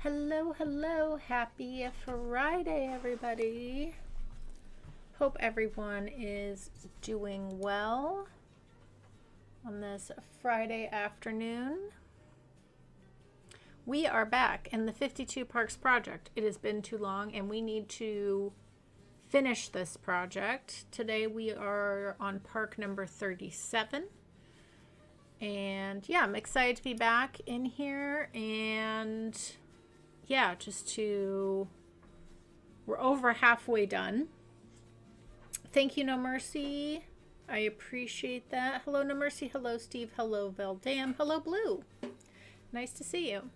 Hello, hello. Happy Friday, everybody. Hope everyone is doing well on this Friday afternoon. We are back in the 52 Parks project. It has been too long and we need to finish this project. Today we are on park number 37. And yeah, I'm excited to be back in here and yeah, we're over halfway done. Thank you, No Mercy. I appreciate that. Hello, No Mercy. Hello, Steve. Hello, Veldam. Hello, Blue. Nice to see you.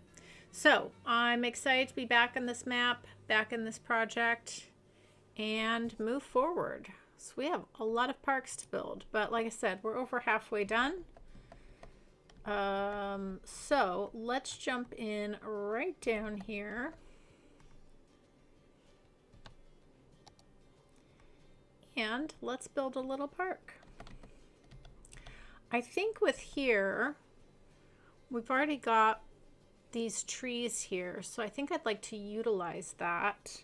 So I'm excited to be back on this map, back in this project, and move forward. So we have a lot of parks to build, but like I said, we're over halfway done. So let's jump in right down here. And let's build a little park. I think with here, we've already got these trees here, so I think I'd like to utilize that.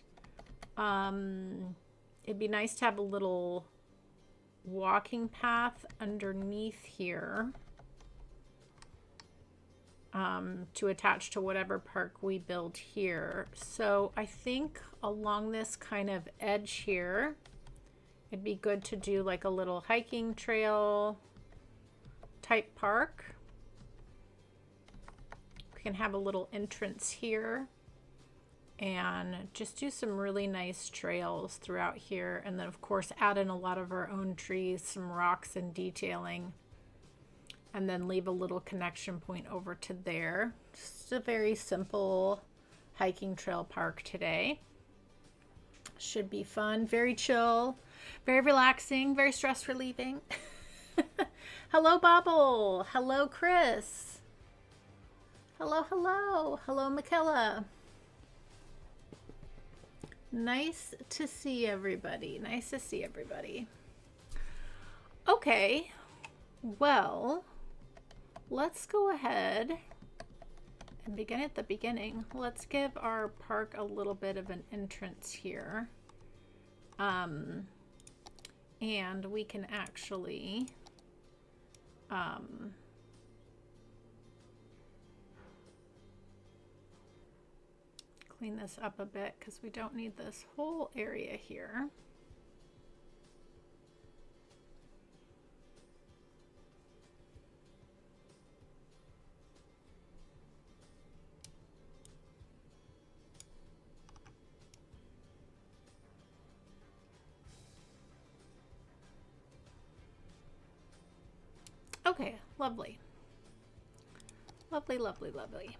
It'd be nice to have a little walking path underneath here. To attach to whatever park we build here. So I think along this kind of edge here, it'd be good to do like a little hiking trail type park. We can have a little entrance here and just do some really nice trails throughout here. And then of course add in a lot of our own trees, some rocks and detailing. And then leave a little connection point over to there. Just a very simple hiking trail park today. Should be fun, very chill, very relaxing, very stress relieving. Hello, Bobble. Hello, Chris. Hello, hello. Hello, Michaela. Nice to see everybody. Nice to see everybody. Okay, well, let's go ahead and begin at the beginning. Let's give our park a little bit of an entrance here. And we can actually clean this up a bit because we don't need this whole area here. Okay, lovely. Lovely, lovely, lovely.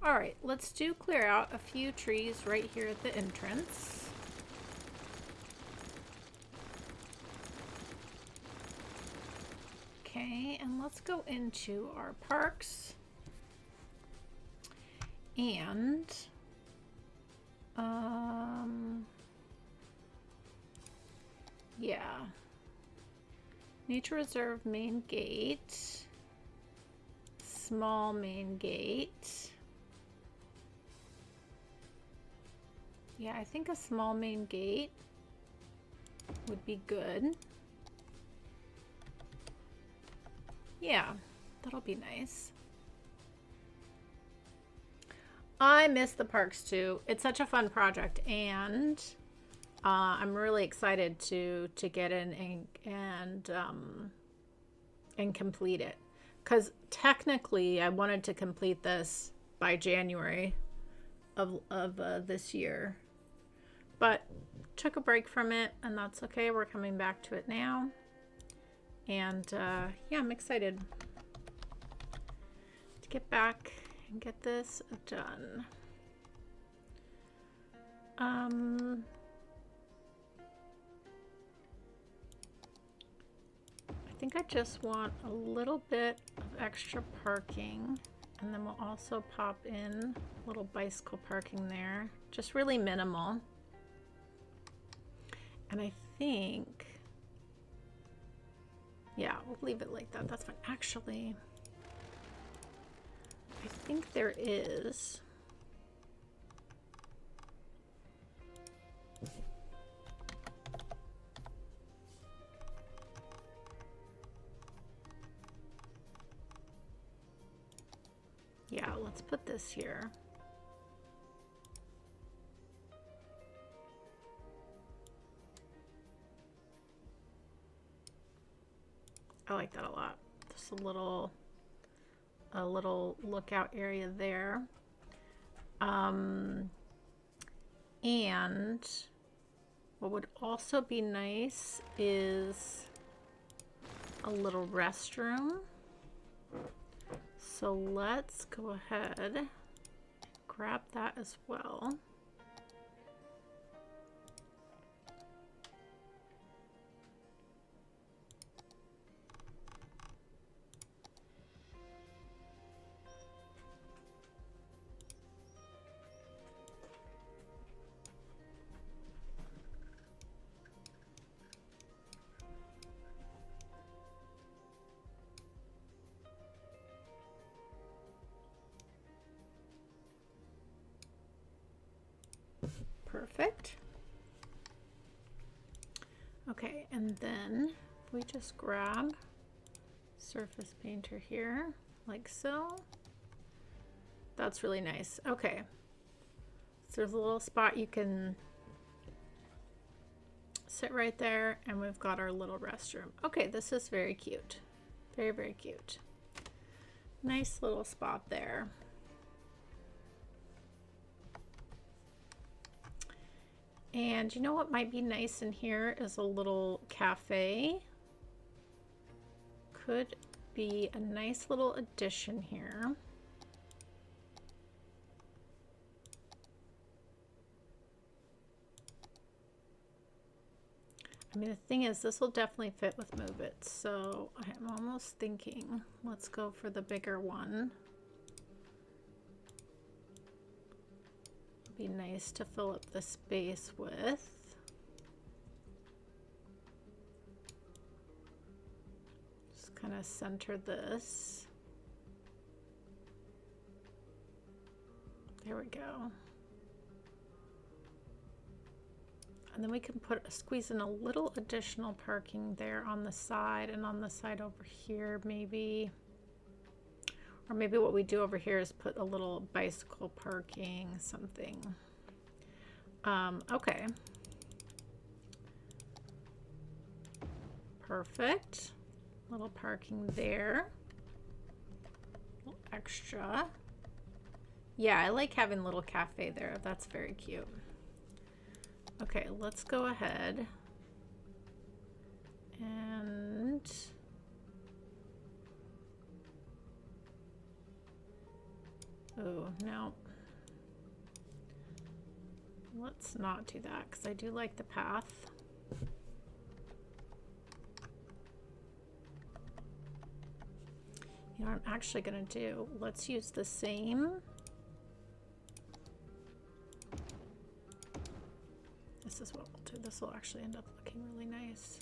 All right, let's clear out a few trees right here at the entrance. Okay, and let's go into our parks. And yeah. Nature Reserve main gate, small main gate. Yeah, I think a small main gate would be good. Yeah, that'll be nice. I miss the parks too. It's such a fun project, and I'm really excited to get in and complete it, because technically I wanted to complete this by January of this year, but took a break from it, and that's okay. We're coming back to it now, and yeah, I'm excited to get back and get this done. I think I just want a little bit of extra parking, and then we'll also pop in a little bicycle parking there, just really minimal. And I think, yeah, we'll leave it like that. That's fine. Actually, I think there is let's put this here. I like that a lot. Just a little lookout area there. And what would also be nice is a little restroom. So let's go ahead and grab that as well. Perfect. Okay, and then we just grab surface painter here, like so. That's really nice. Okay, so there's a little spot you can sit right there, and we've got our little restroom. Okay, this is very cute. Very, very cute. Nice little spot there. And you know what might be nice in here is a little cafe. Could be a nice little addition here. I mean, the thing is, this will definitely fit with Move It. So I'm almost thinking, let's go for the bigger one. Be nice to fill up the space with. Just kind of center this. There we go. And then we can squeeze in a little additional parking there on the side and on the side over here maybe. Or maybe what we do over here is put a little bicycle parking, something. Okay. Perfect. Little parking there. A little extra. Yeah, I like having a little cafe there. That's very cute. Okay, let's go ahead and oh, no. Let's not do that because I do like the path. You know what I'm actually going to do? Let's use the same. This is what we'll do. This will actually end up looking really nice.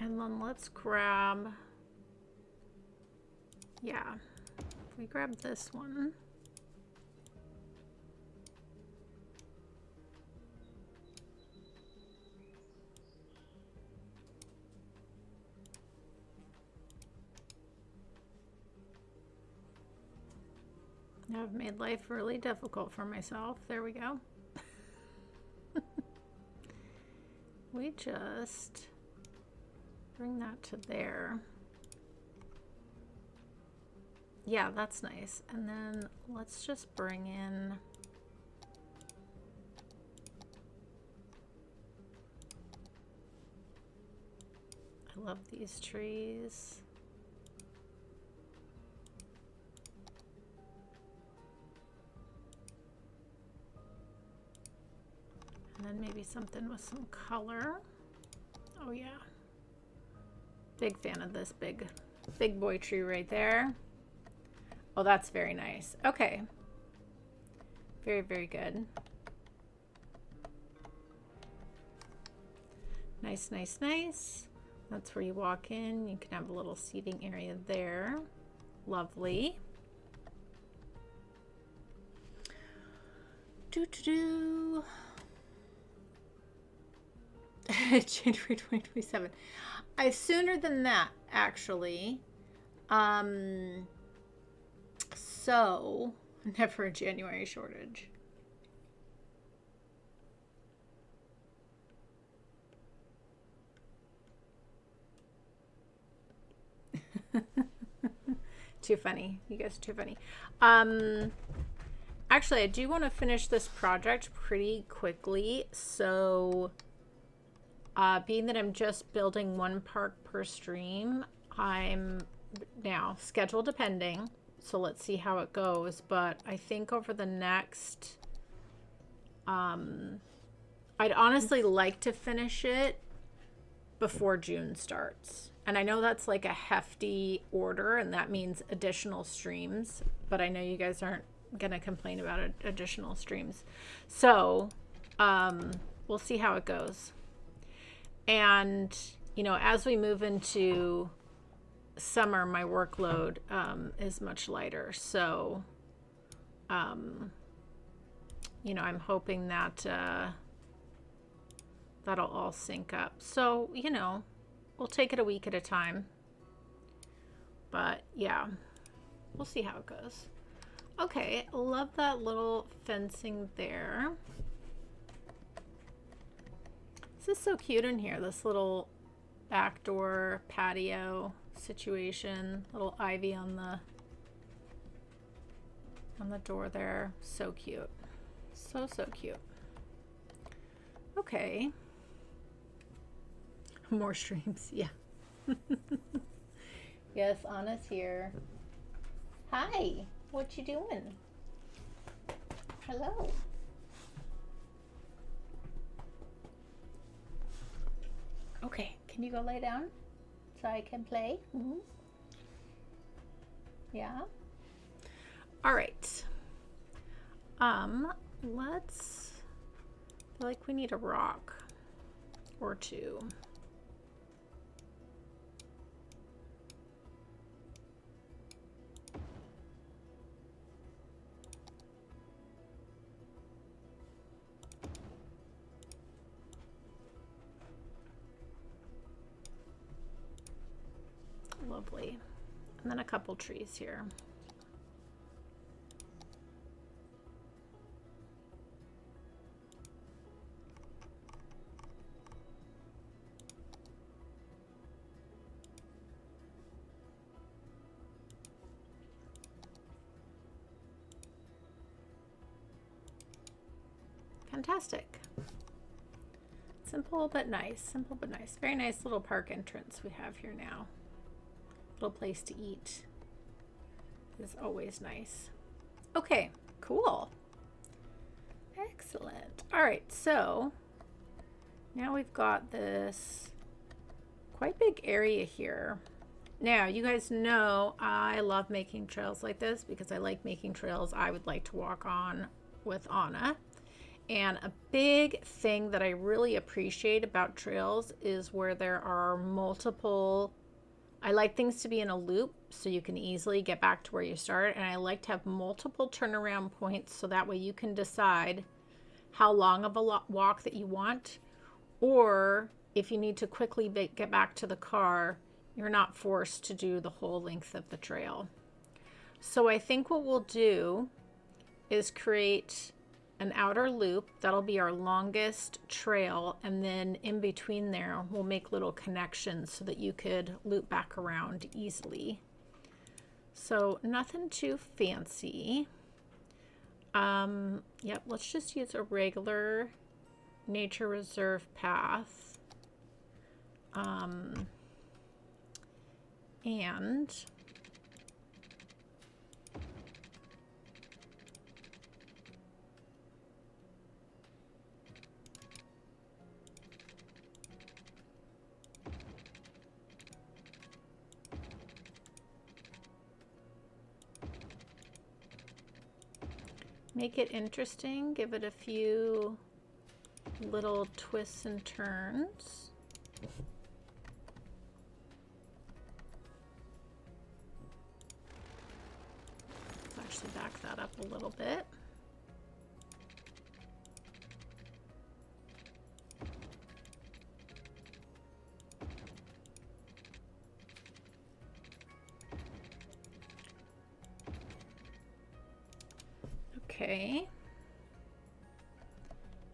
And then let's grab, yeah, if we grab this one. I've made life really difficult for myself. There we go. We just bring that to there. Yeah, that's nice. And then let's just bring in I love these trees. And then maybe something with some color. Oh yeah. Big fan of this big boy tree right there. Oh, that's very nice. Okay. Very, very good. Nice, nice, nice. That's where you walk in. You can have a little seating area there. Lovely. January 2027. Sooner than that, actually. So never a January shortage. Too funny. You guys are too funny. Actually, I do want to finish this project pretty quickly. So, being that I'm just building one park per stream, I'm now schedule depending. So let's see how it goes. But I think over the next, I'd honestly like to finish it before June starts. And I know that's like a hefty order, and that means additional streams, but I know you guys aren't going to complain about additional streams. So we'll see how it goes. And, you know, as we move into summer, my workload is much lighter. So, you know, I'm hoping that that'll all sync up. So, you know, we'll take it a week at a time. But yeah, we'll see how it goes. Okay, love that little fencing there. This is so cute in here, this little backdoor patio situation. Little ivy on the door there. So cute. So cute. Okay. More streams, yeah. Yes, Anna's here. Hi, what you doing? Hello. Okay, can you go lay down so I can play? Mm-hmm. Yeah. All right. Let's, I feel like we need a rock or two. Lovely. And then a couple trees here. Fantastic. Simple but nice. Simple but nice. Very nice little park entrance we have here now. Little place to eat is always nice. Okay, cool. Excellent. All right, so now we've got this quite big area here. Now, you guys know I love making trails like this because I like making trails I would like to walk on with Anna. And a big thing that I really appreciate about trails is where there are multiple, I like things to be in a loop so you can easily get back to where you started. And I like to have multiple turnaround points so that way you can decide how long of a walk that you want. Or if you need to quickly get back to the car, you're not forced to do the whole length of the trail. So I think what we'll do is create an outer loop. That'll be our longest trail, and then in between there we'll make little connections so that you could loop back around easily. So nothing too fancy. Yep, let's just use a regular nature reserve path. And make it interesting, give it a few little twists and turns. to back that up a little bit. Okay.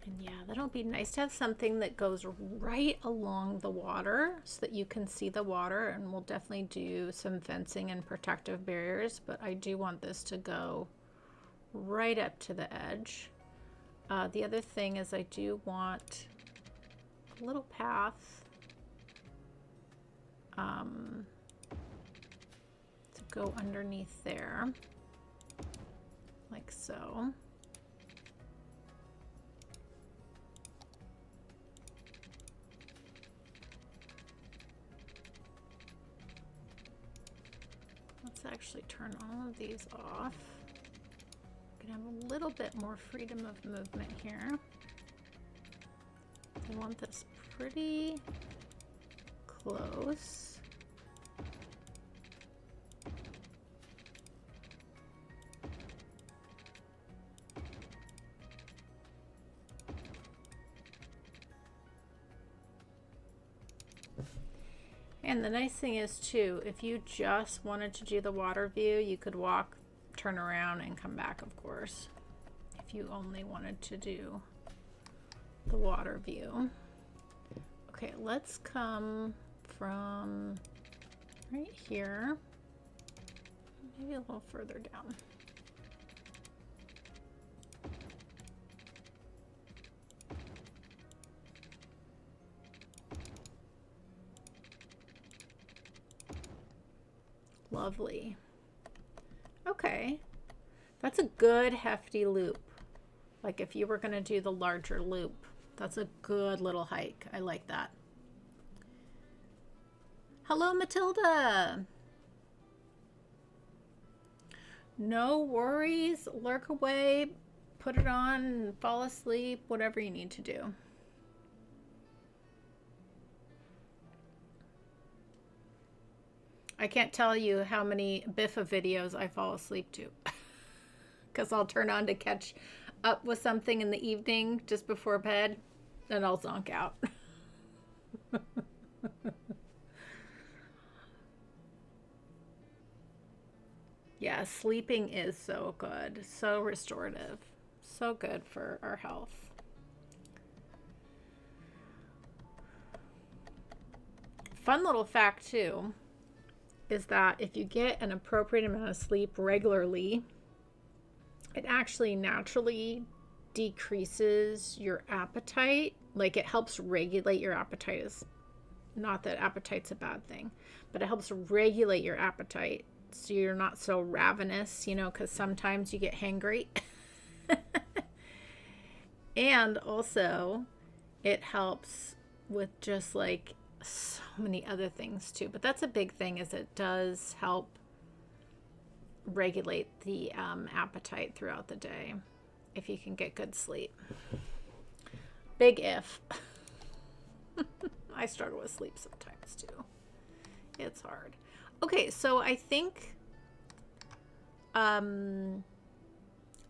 And yeah, that'll be nice to have something that goes right along the water so that you can see the water, and we'll definitely do some fencing and protective barriers, but I do want this to go right up to the edge. The other thing is I do want a little path to go underneath there, like so. Let's actually turn all of these off. We can have a little bit more freedom of movement here. I want this pretty close. And the nice thing is too, if you just wanted to do the water view, you could walk, turn around, and come back, of course, if you only wanted to do the water view. Okay, let's come from right here, maybe a little further down. Lovely. Okay, that's a good hefty loop. Like if you were going to do the larger loop, that's a good little hike. I like that. Hello, Matilda. No worries. Lurk away, put it on, and fall asleep, whatever you need to do. I can't tell you how many Biffa videos I fall asleep to because I'll turn on to catch up with something in the evening just before bed, and I'll zonk out. Yeah, sleeping is so good, so restorative, so good for our health. Fun little fact too is that if you get an appropriate amount of sleep regularly, it actually naturally decreases your appetite. Like it helps regulate your appetite. Is not that appetite's a bad thing, but it helps regulate your appetite so you're not so ravenous, you know, because sometimes you get hangry. And also it helps with just like so many other things too, but that's a big thing, is it does help regulate the appetite throughout the day if you can get good sleep. Big if. I struggle with sleep sometimes too. It's hard. Okay, so I think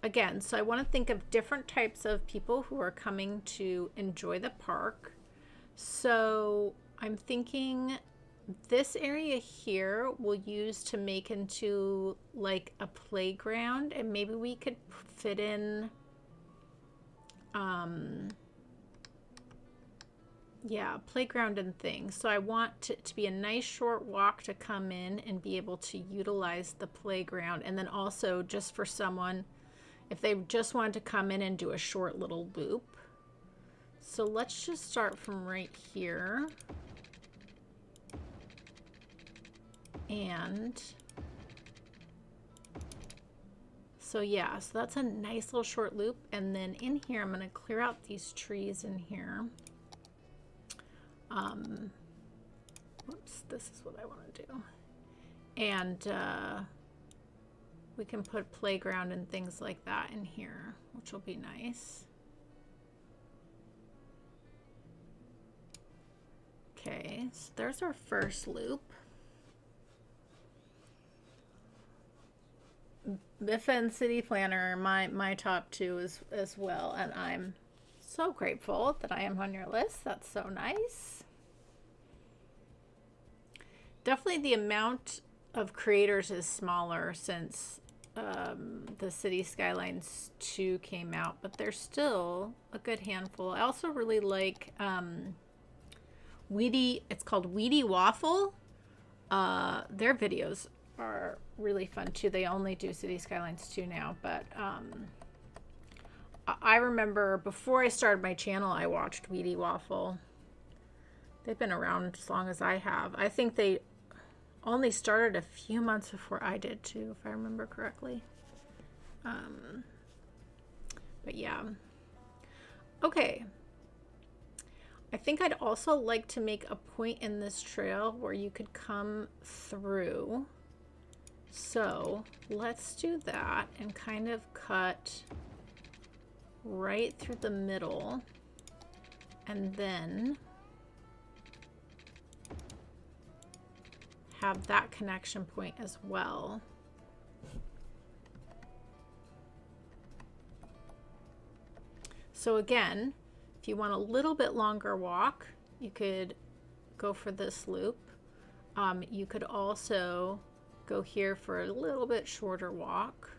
again, so I want to think of different types of people who are coming to enjoy the park. So I'm thinking this area here we'll use to make into like a playground, and maybe we could fit in yeah, playground and things. So I want it to be a nice short walk to come in and be able to utilize the playground, and then also just for someone if they just wanted to come in and do a short little loop. So let's just start from right here. And so yeah, so that's a nice little short loop. And then in here, I'm going to clear out these trees in here. Whoops, this is what I want to do. And we can put playground and things like that in here, which will be nice. Okay, so there's our first loop. Biffa and City Planner are my top two as well, and I'm so grateful that I am on your list. That's so nice. Definitely the amount of creators is smaller since the Cities Skylines 2 came out, but there's still a good handful. I also really like Weedy, it's called Weedy Waffle. Their videos are really fun too. They only do Cities Skylines 2 now, but I remember before I started my channel, I watched Weedy Waffle. They've been around as long as I have. I think they only started a few months before I did too, if I remember correctly. But yeah. Okay. I think I'd also like to make a point in this trail where you could come through. So let's do that and kind of cut right through the middle, and then have that connection point as well. So again, if you want a little bit longer walk, you could go for this loop. You could also go here for a little bit shorter walk.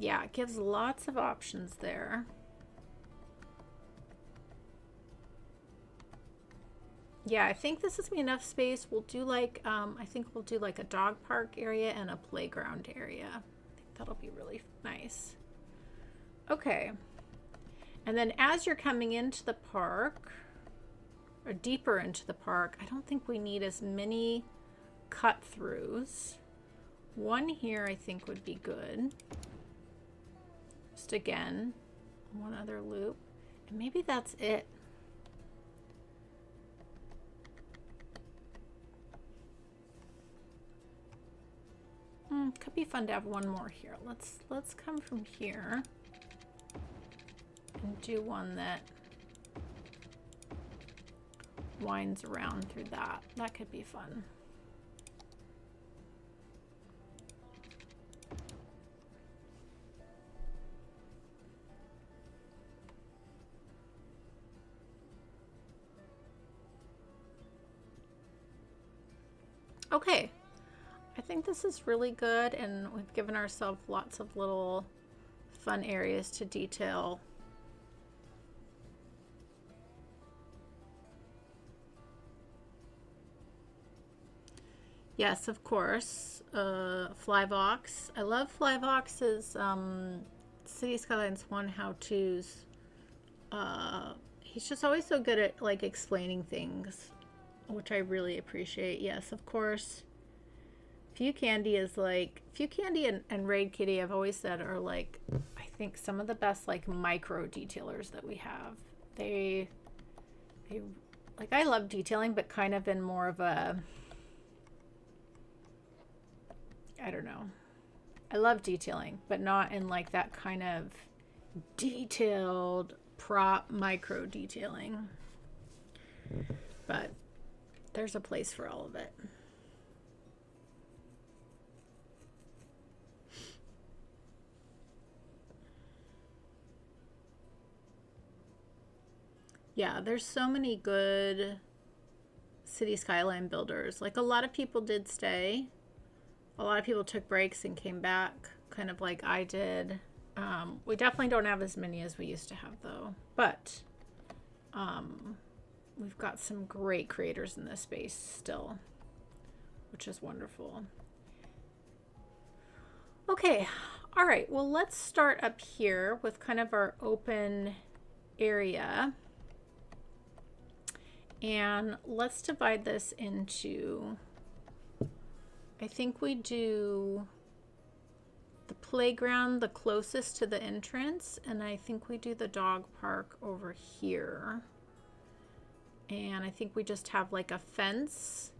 Yeah, it gives lots of options there. Yeah, I think this is enough space. We'll do like, I think we'll do like a dog park area and a playground area. I think that'll be really nice. Okay. And then as you're coming into the park, or deeper into the park, I don't think we need as many cut throughs. One here I think would be good. Just again, one other loop. And maybe that's it. Could be fun to have one more here. Let's come from here and do one that winds around through that. That could be fun. Okay, I think this is really good, and we've given ourselves lots of little fun areas to detail. Yes, of course, Flyvox. I love Flyvox's City Skylines 1 how-tos. He's just always so good at like explaining things, which I really appreciate. Yes, of course. Few Candy is like, Few Candy and Raid Kitty, I've always said, are like, I think some of the best like micro detailers that we have. They like, I love detailing, but kind of in more of a, I don't know. I love detailing, but not in like that kind of detailed prop micro detailing. But there's a place for all of it. Yeah, there's so many good City Skyline builders. Like, a lot of people did stay. A lot of people took breaks and came back, kind of like I did. We definitely don't have as many as we used to have, though. But we've got some great creators in this space still, which is wonderful. Okay, all right. Well, let's start up here with kind of our open area. And let's divide this into, I think we do the playground the closest to the entrance, and I think we do the dog park over here. And I think we just have like a fence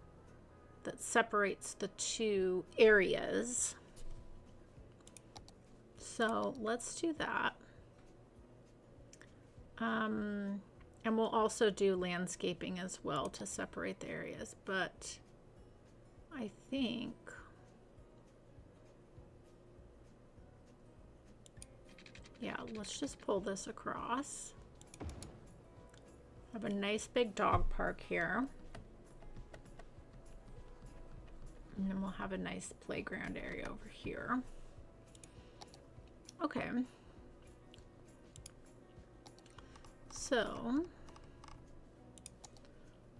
that separates the two areas. So let's do that. And we'll also do landscaping as well to separate the areas. But I think Yeah, let's just pull this across. Have a nice big dog park here. And then we'll have a nice playground area over here. Okay. So,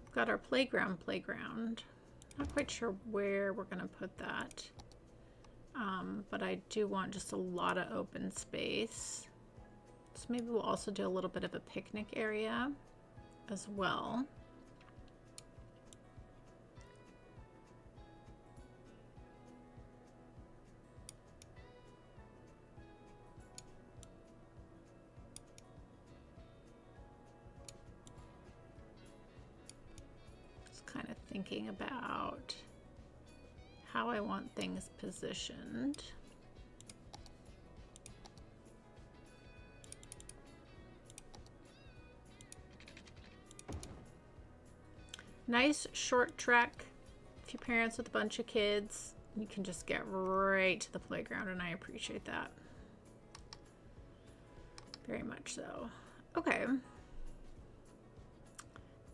we've got our playground. Not quite sure where we're going to put that. But I do want just a lot of open space. So maybe we'll also do a little bit of a picnic area as well. Just kind of thinking about how I want things positioned. Nice short trek. If you're parents with a bunch of kids, you can just get right to the playground, and I appreciate that. Very much so. Okay.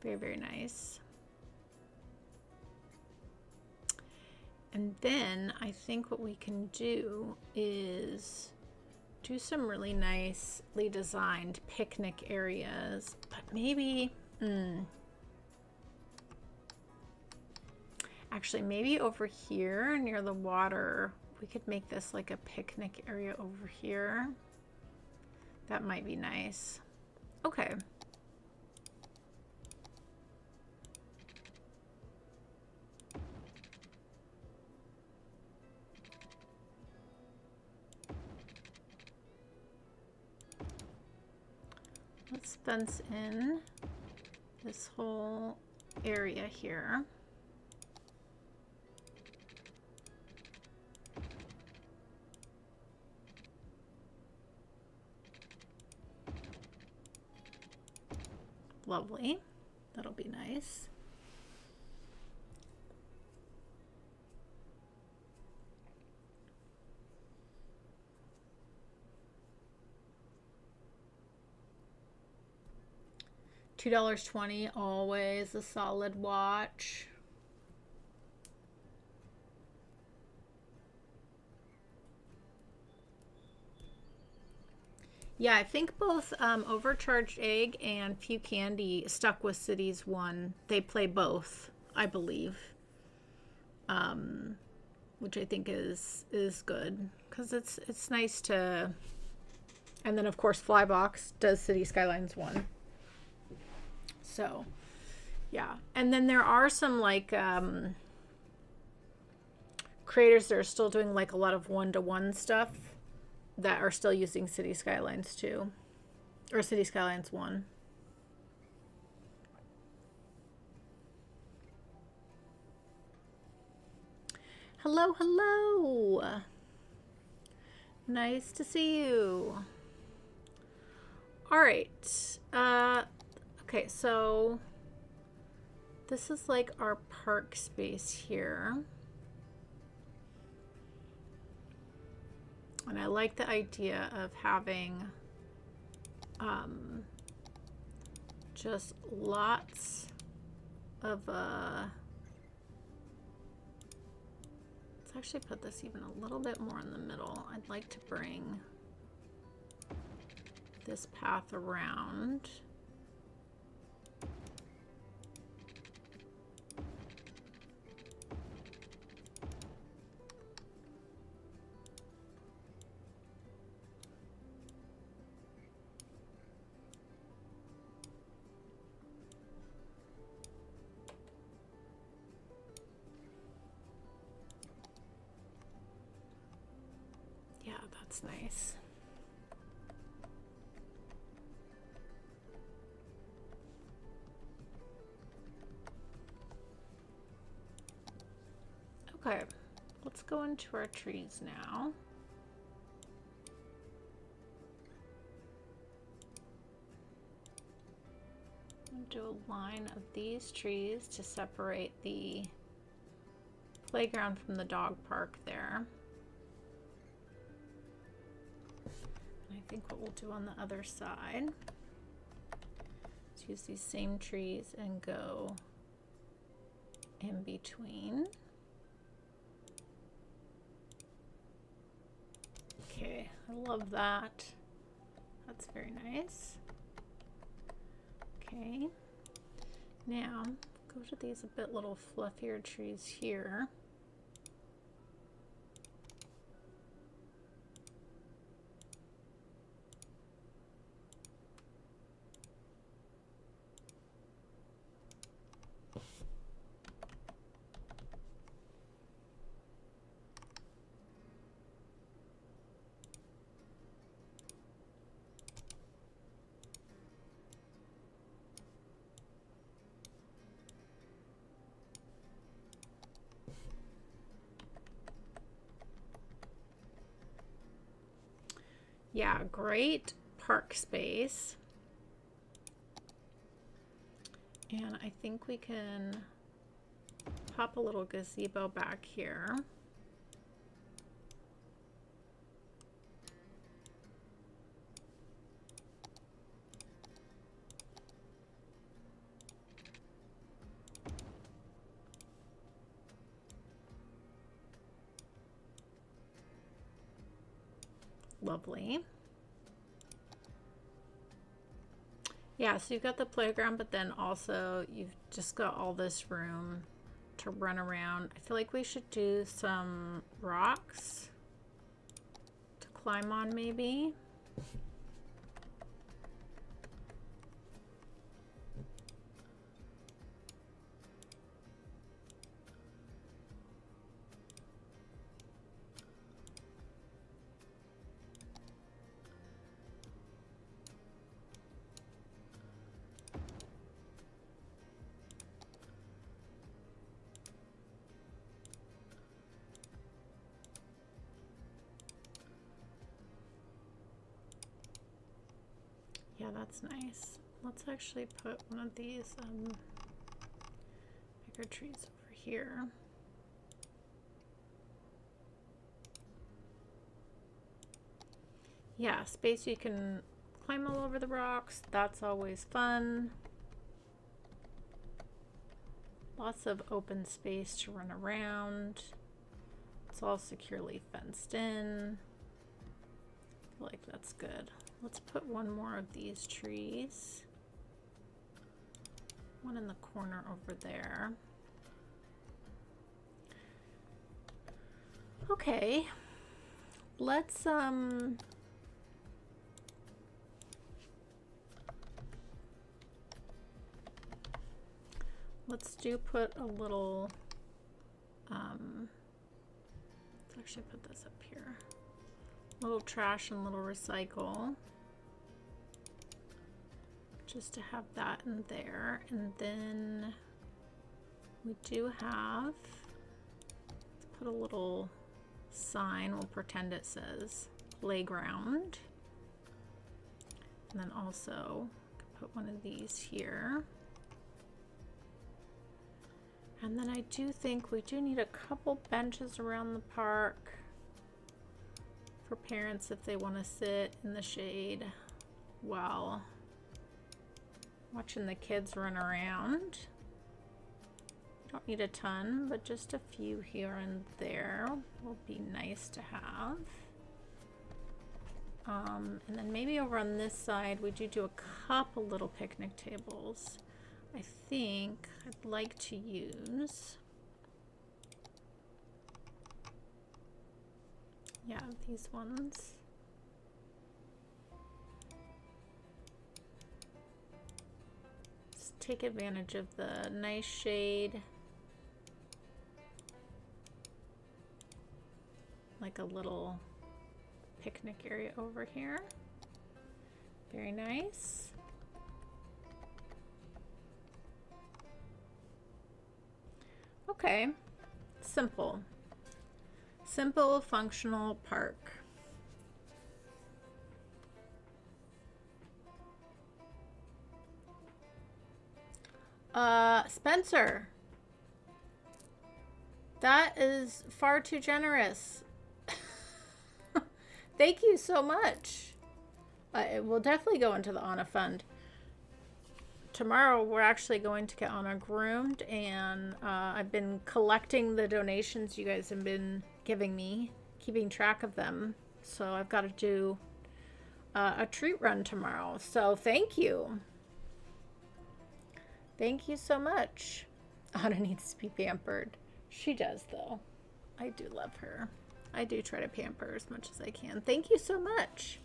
Very, very nice. And then I think what we can do is do some really nicely designed picnic areas, but maybe, actually maybe over here near the water, we could make this like a picnic area over here. That might be nice. Okay. Let's fence in this whole area here. Lovely. That'll be nice. $2.20, always a solid watch. Yeah, I think both Overcharged Egg and Few Candy stuck with Cities 1. They play both, I believe. Which I think is good, because it's nice to. And then of course Flybox does Cities Skylines 1. So, yeah. And then there are some like creators that are still doing like a lot of one-to-one stuff that are still using Cities Skylines 2 or Cities Skylines 1. Hello, hello. Nice to see you. All right. Okay, so this is like our park space here. And I like the idea of having just lots of let's actually put this even a little bit more in the middle. I'd like to bring this path around. Yeah, that's nice. Okay, let's go into our trees now. Do a line of these trees to separate the playground from the dog park there. I think what we'll do on the other side is use these same trees and go in between. Okay, I love that. That's very nice. Okay, now go to these a bit little fluffier trees here. Yeah, great park space. And I think we can pop a little gazebo back here. Lovely. Yeah, so you've got the playground, but then also you've just got all this room to run around. I feel like we should do some rocks to climb on maybe. Yeah, that's nice. Let's actually put one of these bigger trees over here. Yeah, space you can climb all over the rocks. That's always fun. Lots of open space to run around. It's all securely fenced in. I feel like that's good. Let's put one more of these trees. One in the corner over there. Okay. Let's put a little let's actually put this up here. Little trash and little recycle. Just to have that in there. And then we do have, let's put a little sign. We'll pretend it says playground. And then also put one of these here. And then I do think we do need a couple benches around the park for parents if they want to sit in the shade while watching the kids run around. Don't need a ton, but just a few here and there will be nice to have. And then maybe over on this side we do a couple little picnic tables. I think I'd like to use, yeah, these ones. Just take advantage of the nice shade. Like a little picnic area over here. Very nice. Okay, simple, functional park. Spencer, that is far too generous. Thank you so much. It will definitely go into the Anna fund. Tomorrow we're actually going to get Anna groomed, and I've been collecting the donations you guys have been giving me, keeping track of them. So I've got to do a treat run tomorrow. So thank you. Thank you so much. Anna needs to be pampered. She does, though. I do love her. I do try to pamper as much as I can. Thank you so much.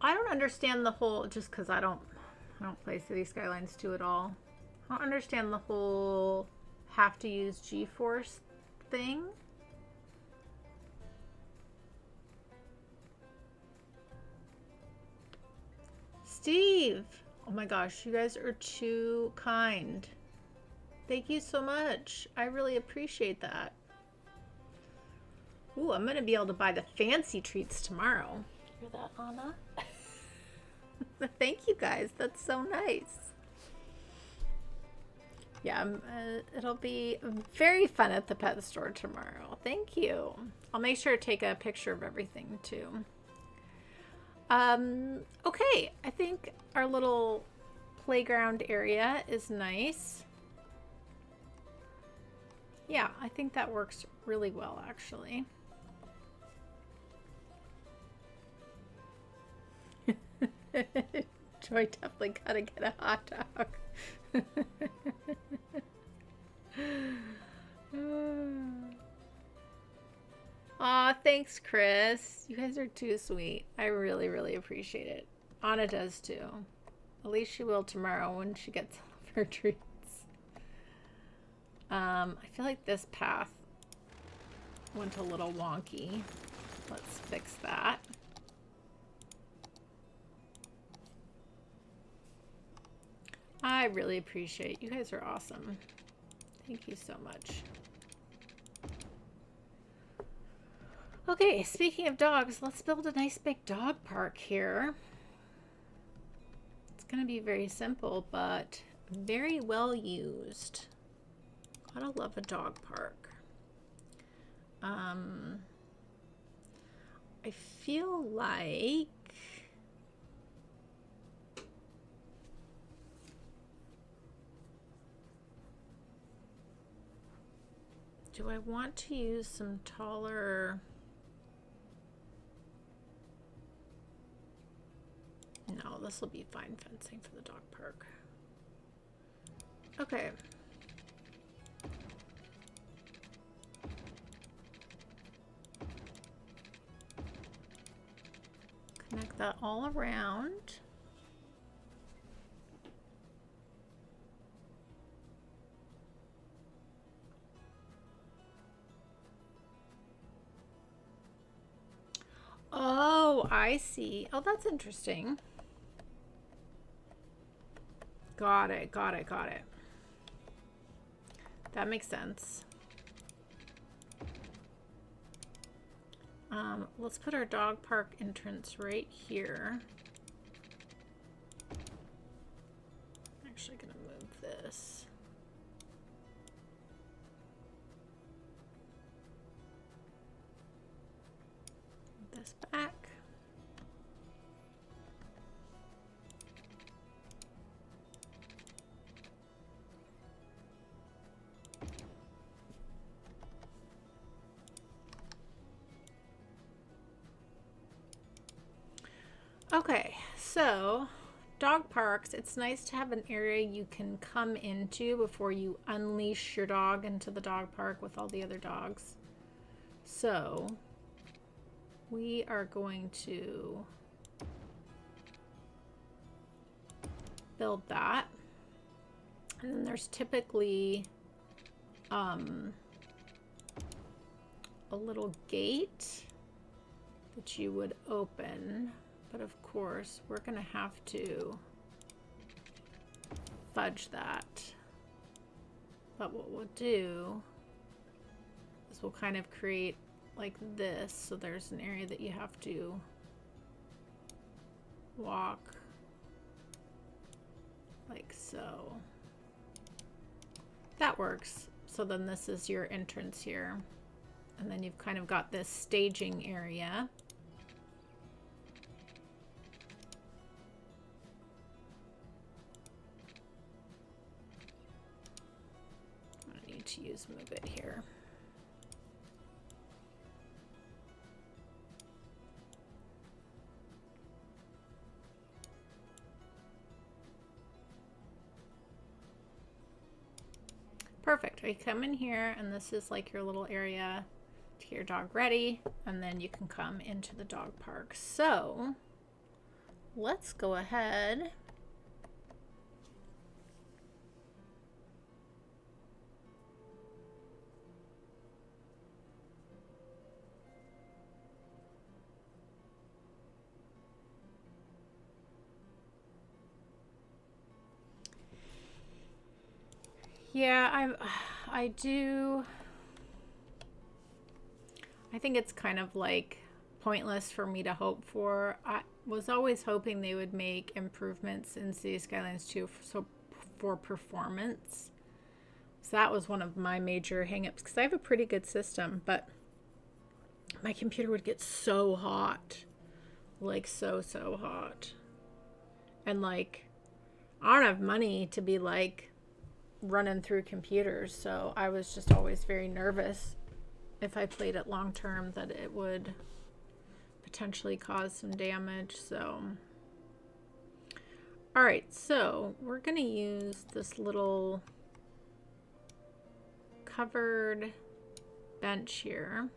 I don't understand the whole, just because I don't play Cities Skylines 2 at all. I don't understand the whole have to use GeForce thing. Steve! Oh my gosh, you guys are too kind. Thank you so much. I really appreciate that. Ooh, I'm going to be able to buy the fancy treats tomorrow. Hear that, Anna? Thank you guys. That's so nice. Yeah, it'll be very fun at the pet store tomorrow. Thank you. I'll make sure to take a picture of everything too. Okay, I think our little playground area is nice. Yeah, I think that works really well, actually. Joy definitely gotta get a hot dog. Aw, thanks, Chris. You guys are too sweet. I really, really appreciate it. Anna does too. At least she will tomorrow when she gets all of her treats. I feel like this path went a little wonky. Let's fix that. I really appreciate you guys are awesome. Thank you so much. Okay, speaking of dogs, let's build a nice big dog park here. It's gonna be very simple, but very well used. Gotta love a dog park. I feel like do I want to use some taller? No, this will be fine fencing for the dog park. Okay. Connect that all around. Oh, I see. Oh, that's interesting. Got it, got it, got it. That makes sense. Let's put our dog park entrance right here. I'm actually gonna move this. Move this back. Okay, so dog parks, it's nice to have an area you can come into before you unleash your dog into the dog park with all the other dogs. So we are going to build that. And then there's typically a little gate that you would open. But of course, we're going to have to fudge that. But what we'll do is we'll kind of create like this. So there's an area that you have to walk like so. That works. So then this is your entrance here. And then you've kind of got this staging area. I need to use move it here. Perfect. You come in here and this is like your little area to get your dog ready, and then you can come into the dog park. So let's go ahead . Yeah, I do. I think it's kind of like pointless for me to hope for. I was always hoping they would make improvements in Cities Skylines 2 for performance. So that was one of my major hangups, because I have a pretty good system, but my computer would get so hot. Like so hot. And like, I don't have money to be like running through computers, so I was just always very nervous if I played it long term that it would potentially cause some damage. So all right, so we're gonna use this little covered bench here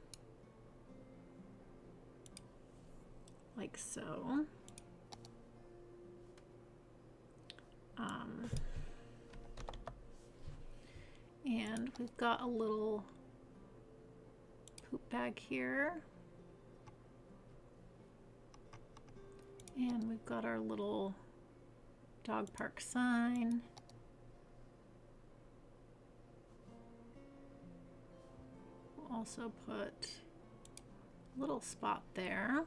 like so. And we've got a little poop bag here. And we've got our little dog park sign. We'll also put a little spot there.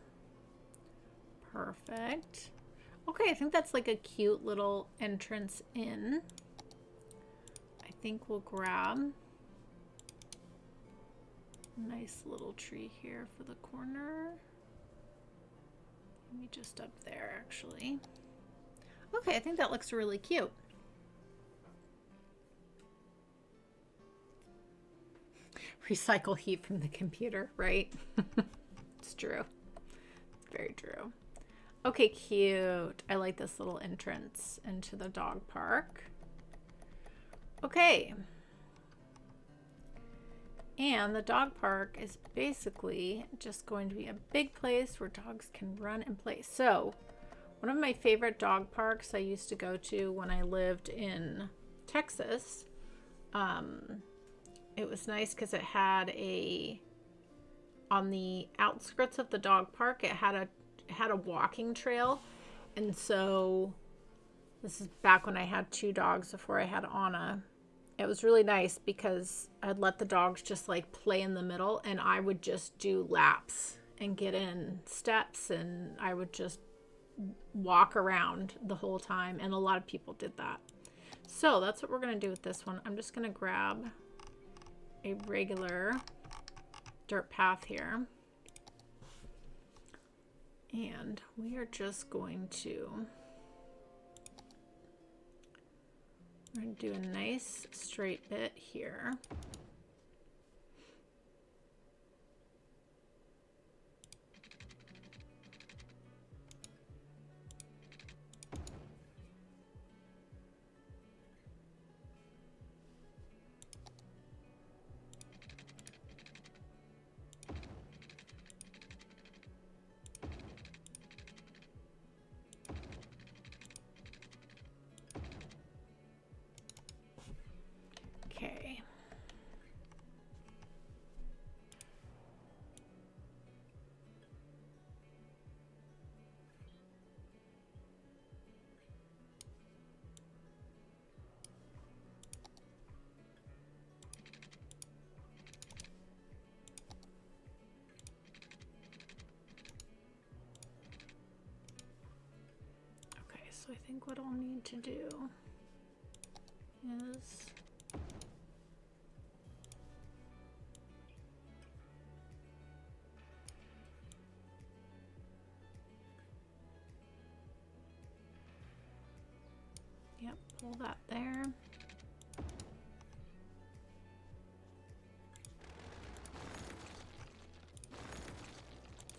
Perfect. Okay, I think that's like a cute little entrance in. I think we'll grab a nice little tree here for the corner. Maybe just up there, actually. Okay, I think that looks really cute. Recycle heat from the computer, right? It's true. It's very true. Okay, cute. I like this little entrance into the dog park. Okay. And the dog park is basically just going to be a big place where dogs can run and play. So one of my favorite dog parks I used to go to when I lived in Texas, it was nice because it had on the outskirts of the dog park, it had a walking trail. And so this is back when I had 2 dogs before I had Anna. It was really nice because I'd let the dogs just like play in the middle, and I would just do laps and get in steps, and I would just walk around the whole time. And a lot of people did that. So that's what we're going to do with this one. I'm just going to grab a regular dirt path here. And we are just going to do a nice straight bit here. Okay. I think what I'll need to do is pull that there.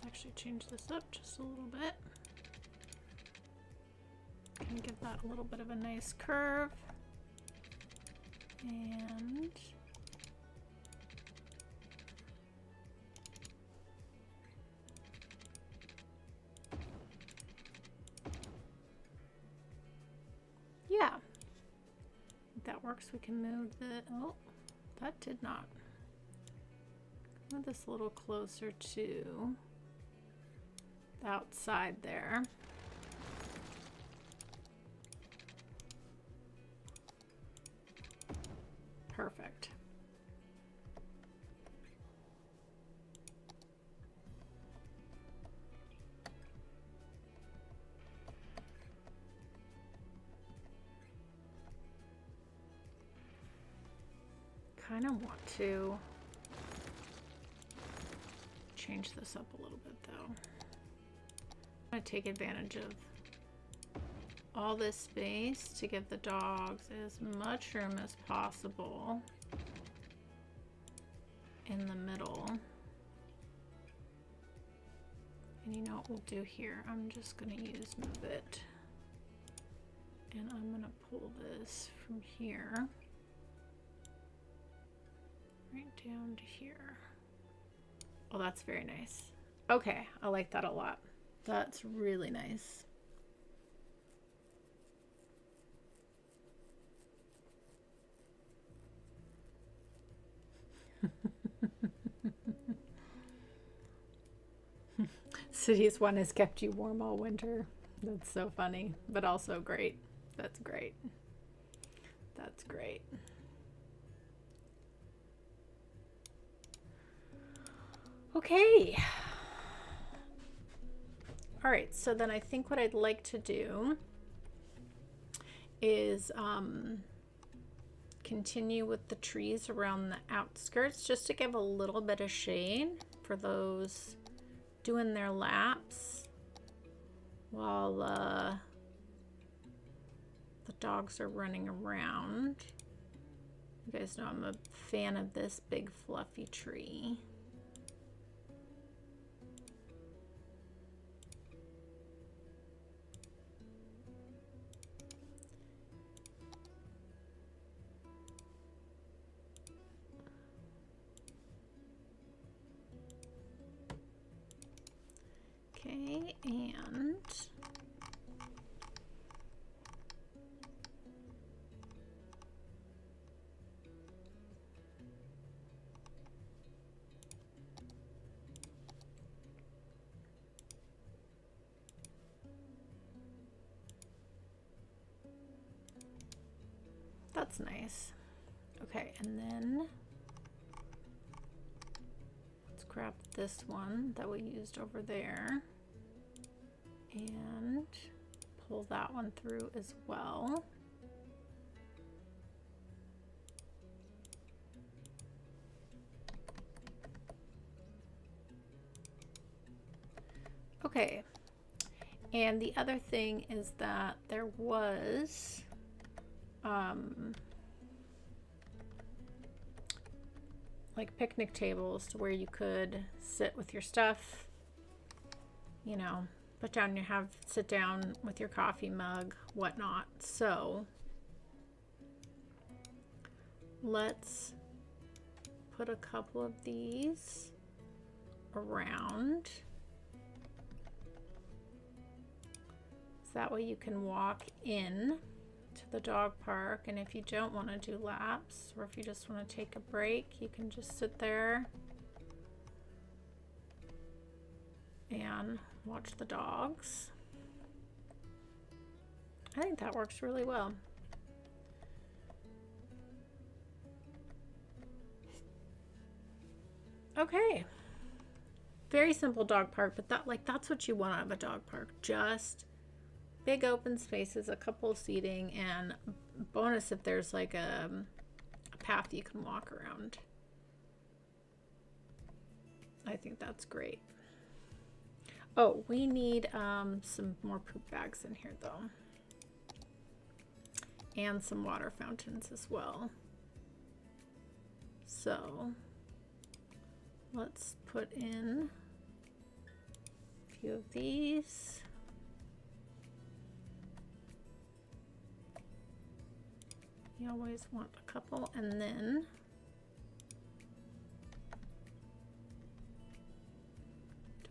Actually change this up just a little bit. Can give that a little bit of a nice curve. And yeah, if that works. We can move the, oh, that did not. Move this a little closer to the outside there. Perfect. Kind of want to change this up a little bit though. I'm going to take advantage of all this space to give the dogs as much room as possible in the middle. And you know what we'll do here? I'm just going to use move it. And I'm going to pull this from here right down to here. Oh, that's very nice. Okay, I like that a lot. That's really nice. Cities one has kept you warm all winter. That's so funny, but also great. That's great. That's great. Okay. All right, so then I think what I'd like to do is continue with the trees around the outskirts just to give a little bit of shade for those doing their laps while the dogs are running around. You guys know I'm a fan of this big fluffy tree. Okay, and that's nice. Okay, and then let's grab this one that we used over there and pull that one through as well. Okay, and the other thing is that there was like picnic tables to where you could sit with your stuff, you know, put down your sit down with your coffee mug, whatnot. So let's put a couple of these around. So that way you can walk in to the dog park, and if you don't want to do laps or if you just want to take a break, you can just sit there and watch the dogs. I think that works really well. Okay, very simple dog park, but that's what you want out of a dog park. Just big open spaces, a couple seating, and bonus if there's like a path you can walk around. I think that's great. Oh, we need some more poop bags in here though. And some water fountains as well. So let's put in a few of these. You always want a couple, and then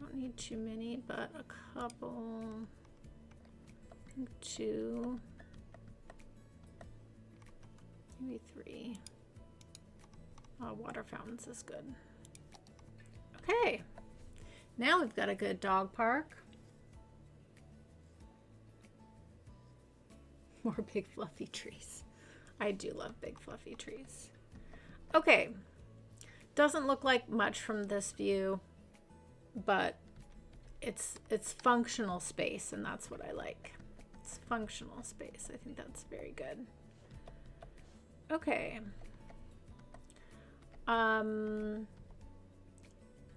don't need too many, but a couple, I think 2, maybe 3. Water fountains is good. Okay, now we've got a good dog park. More big fluffy trees. I do love big fluffy trees. Okay, doesn't look like much from this view, but it's functional space, and that's what I like. It's functional space. I think that's very good. Okay.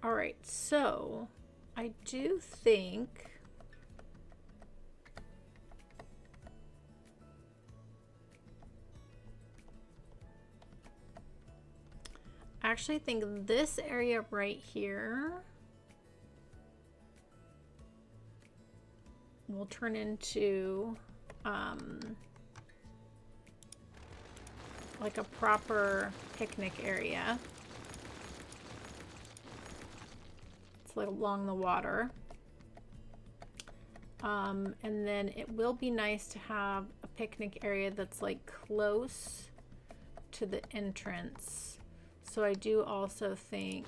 All right, so I do think I actually think this area right here will turn into like a proper picnic area. It's like along the water. And then it will be nice to have a picnic area that's like close to the entrance. So I do also think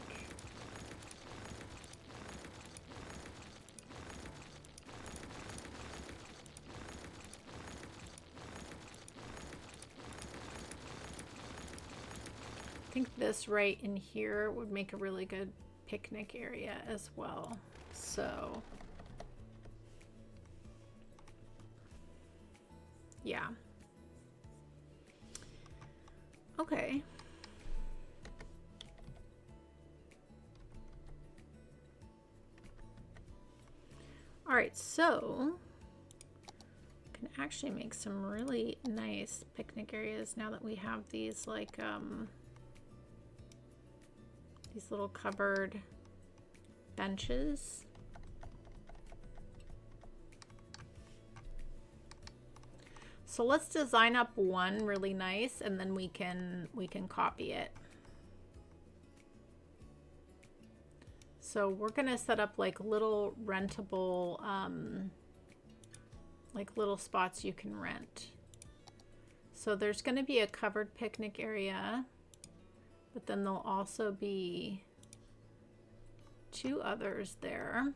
this right in here would make a really good picnic area as well. So yeah. Okay. All right, so we can actually make some really nice picnic areas now that we have these like these little covered benches. So let's design up one really nice, and then we can copy it. So we're gonna set up like little rentable, like little spots you can rent. So there's gonna be a covered picnic area, but then there'll also be 2 others there.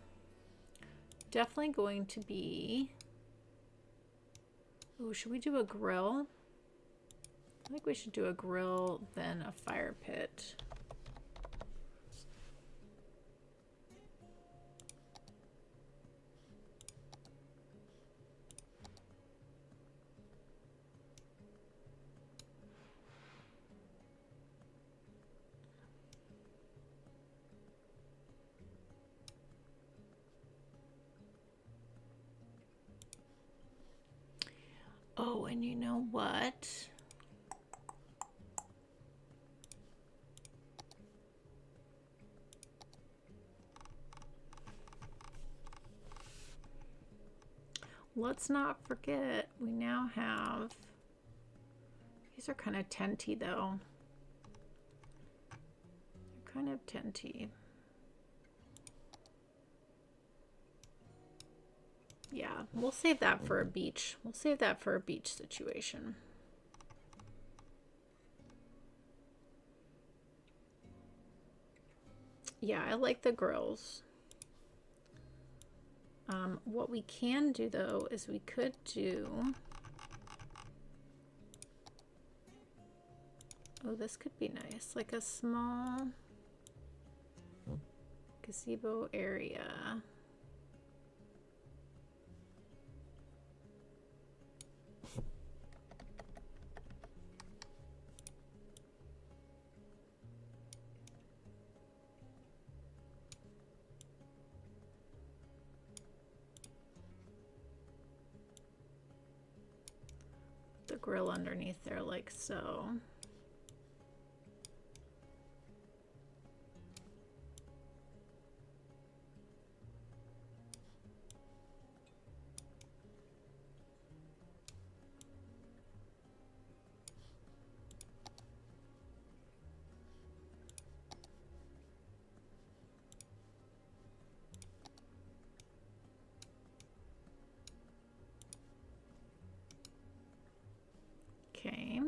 Definitely going to be, oh, should we do a grill? I think we should do a grill, then a fire pit. Oh, and you know what? Let's not forget, we now have, these are kind of tenty though. They're kind of tenty. Yeah, we'll save that for a beach. We'll save that for a beach situation. Yeah, I like the grills. What we can do though is we could do, oh, this could be nice, like a small gazebo area. the grill underneath there like so. Okay.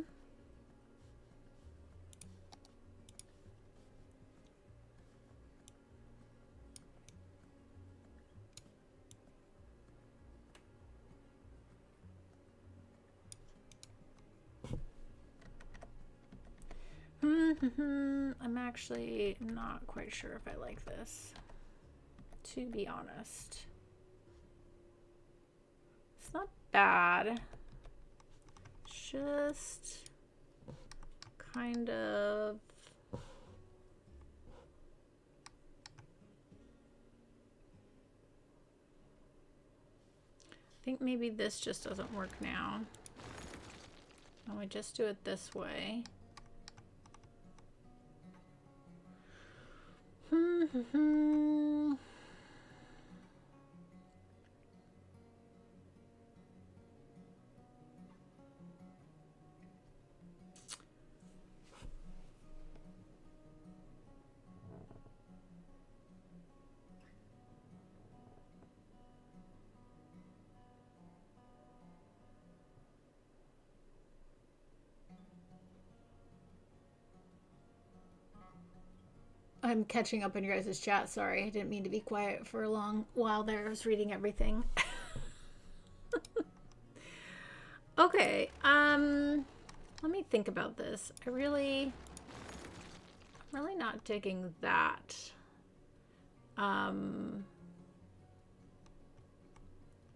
I'm actually not quite sure if I like this, to be honest. It's not bad. Just kind of I think maybe this just doesn't work now. And we just do it this way. I'm catching up on your guys' chat. Sorry, I didn't mean to be quiet for a long while there. I was reading everything. Okay, let me think about this. I'm really not digging that.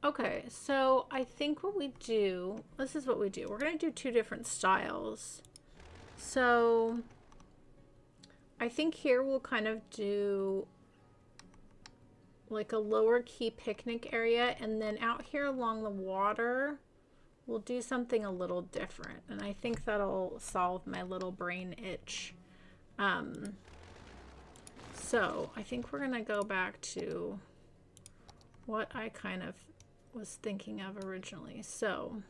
Okay, so I think what we do, this is what we do. We're gonna do two different styles. So I think here we'll kind of do like a lower key picnic area, and then out here along the water, we'll do something a little different. And I think that'll solve my little brain itch. So I think we're gonna go back to what I kind of was thinking of originally. So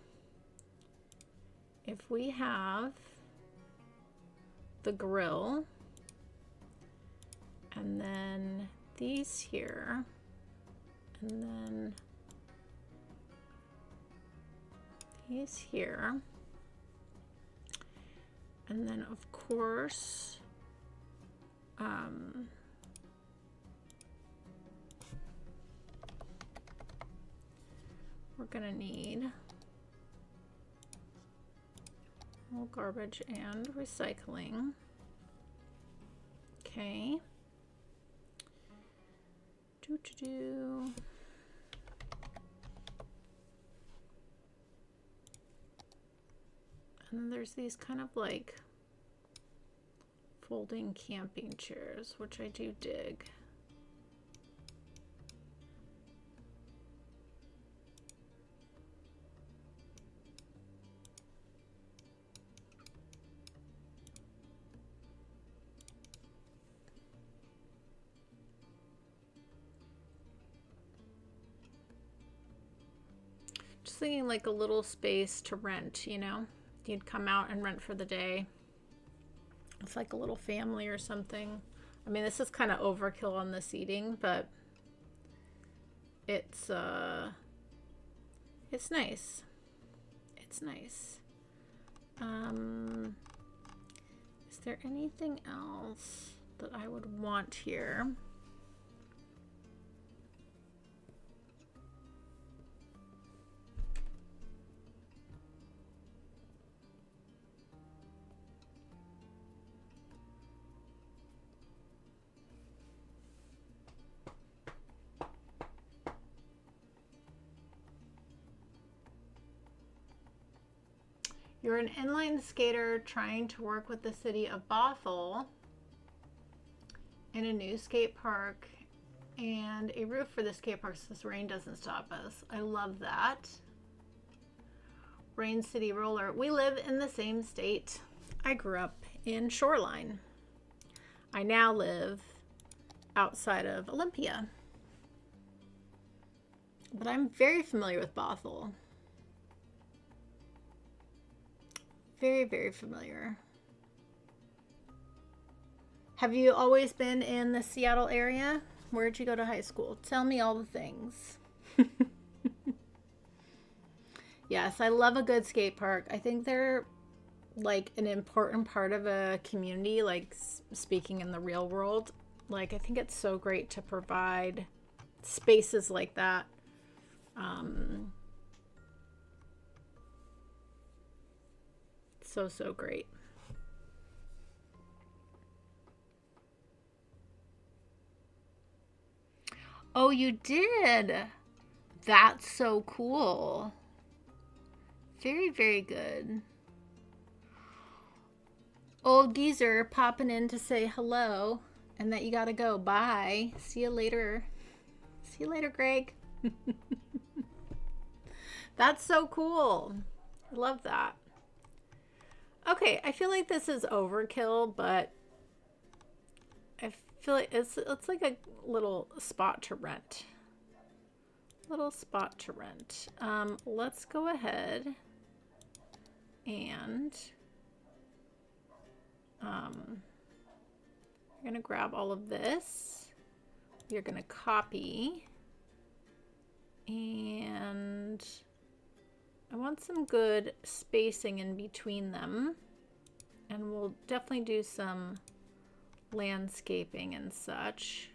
if we have the grill, and then these here, and then these here, and then of course we're gonna need more garbage and recycling. Okay. And then there's these kind of like folding camping chairs, which I do dig. Thinking like a little space to rent, you know, you'd come out and rent for the day. It's like a little family or something. I mean, this is kind of overkill on the seating, but it's nice. It's nice. Is there anything else that I would want here? You're an inline skater trying to work with the city of Bothell in a new skate park and a roof for the skate park so this rain doesn't stop us. I love that. Rain City Roller. We live in the same state. I grew up in Shoreline. I now live outside of Olympia. But I'm very familiar with Bothell. Very, very familiar. Have you always been in the Seattle area? Where'd you go to high school? Tell me all the things. Yes, I love a good skate park. I think they're like an important part of a community, like speaking in the real world. Like, I think it's so great to provide spaces like that. So great. Oh, you did? That's so cool. Very, very good. Old geezer popping in to say hello and that you gotta go. Bye. See you later. See you later, Greg. That's so cool. I love that. Okay, I feel like this is overkill, but I feel like it's like a little spot to rent. Little spot to rent. Let's go ahead and you're gonna grab all of this. You're gonna copy, and I want some good spacing in between them, and we'll definitely do some landscaping and such.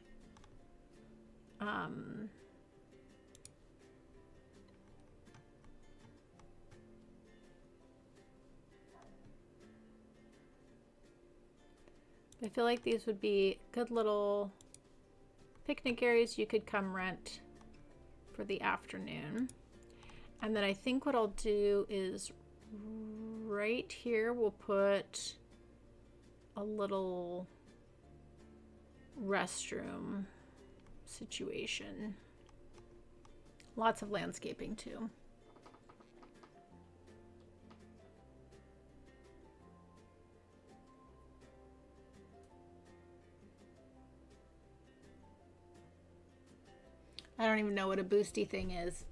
I feel like these would be good little picnic areas you could come rent for the afternoon. And then I think what I'll do is right here we'll put a little restroom situation. Lots of landscaping too. I don't even know what a boosty thing is.